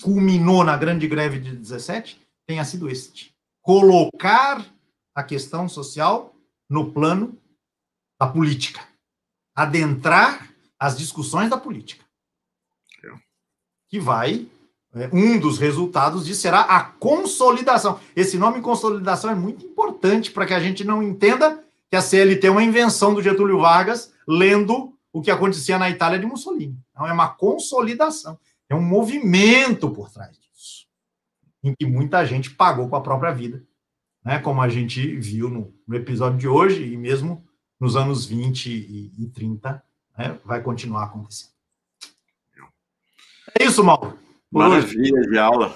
culminou na grande greve de 17 tenha sido este. Colocar a questão social no plano da política. Adentrar as discussões da política. Que vai... um dos resultados disso será a consolidação. Esse nome consolidação é muito importante para que a gente não entenda que a CLT é uma invenção do Getúlio Vargas lendo o que acontecia na Itália de Mussolini. Não, é uma consolidação. É um movimento por trás disso, em que muita gente pagou com a própria vida, né, como a gente viu no episódio de hoje, e mesmo nos anos 20 e 30, né, vai continuar acontecendo. É isso, Mauro. Maravilha de aula.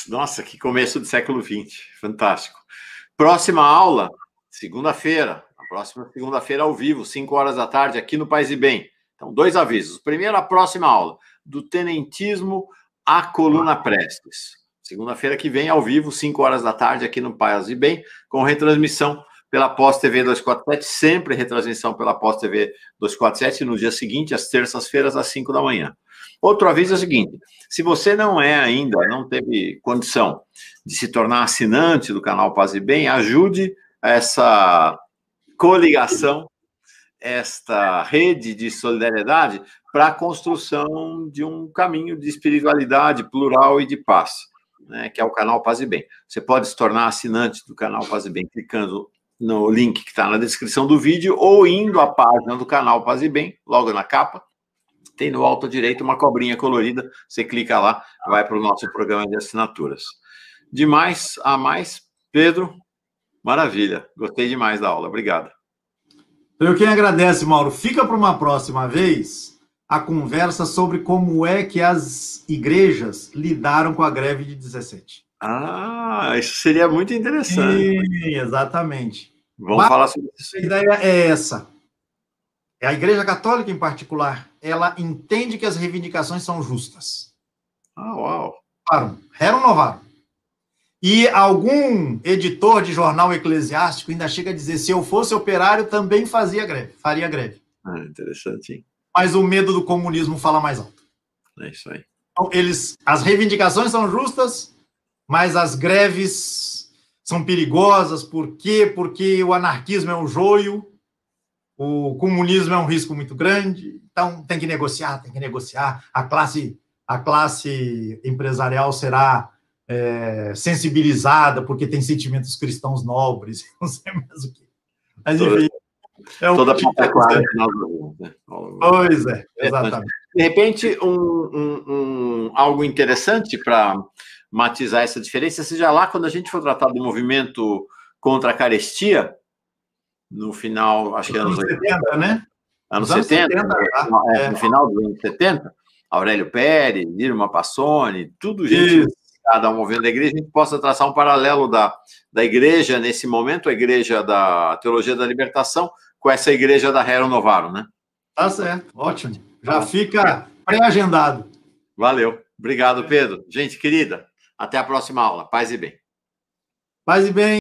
Nossa, que começo do século XX. Fantástico. Próxima aula, segunda-feira. A próxima segunda-feira ao vivo, 5 horas da tarde, aqui no Paz e Bem. Então, 2 avisos. Primeiro, a próxima aula, do tenentismo à coluna Prestes. Segunda-feira que vem, ao vivo, 5 horas da tarde, aqui no Paz e Bem, com retransmissão pela Pós TV 247, sempre retransmissão pela Pós TV 247, no dia seguinte, às terças-feiras, às 5 da manhã. Outro aviso é o seguinte: se você não teve condição de se tornar assinante do canal Paz e Bem, ajude essa coligação, esta rede de solidariedade para a construção de um caminho de espiritualidade plural e de paz, né, que é o canal Paz e Bem. Você pode se tornar assinante do canal Paz e Bem clicando no link que está na descrição do vídeo ou indo à página do canal Paz e Bem, logo na capa. Tem no alto direito uma cobrinha colorida, você clica lá, vai para o nosso programa de assinaturas. De mais a mais, Pedro, maravilha, gostei demais da aula, obrigado. Eu quem agradece, Mauro. Fica para uma próxima vez a conversa sobre como é que as igrejas lidaram com a greve de 17. Isso seria muito interessante. Sim, exatamente. Vamos falar sobre isso. A ideia é essa. A Igreja Católica, em particular, ela entende que as reivindicações são justas. Uau! Renovaram. E algum editor de jornal eclesiástico ainda chega a dizer: se eu fosse operário, também faria greve. Interessante, hein? Mas o medo do comunismo fala mais alto. É isso aí. Então, as reivindicações são justas, mas as greves são perigosas. Por quê? Porque o anarquismo é um joio, o comunismo é um risco muito grande, então tem que negociar. A classe empresarial será sensibilizada porque tem sentimentos cristãos nobres, não sei mais o que. Mas, enfim, toda a pataquada. Pois é, exatamente. De repente, algo interessante para matizar essa diferença, seja lá quando a gente for tratar do movimento contra a carestia, no final, acho que anos 80, né? Anos 70, no final dos anos 70, Aurélio Pérez, Irma Passoni, tudo gente ligada ao movimento da igreja, a gente possa traçar um paralelo da igreja, nesse momento, a igreja da Teologia da Libertação, com essa igreja da Rerum Novarum, né? Tá certo, ótimo. Já fica pré-agendado. Valeu. Obrigado, Pedro. Gente querida, até a próxima aula. Paz e bem. Paz e bem.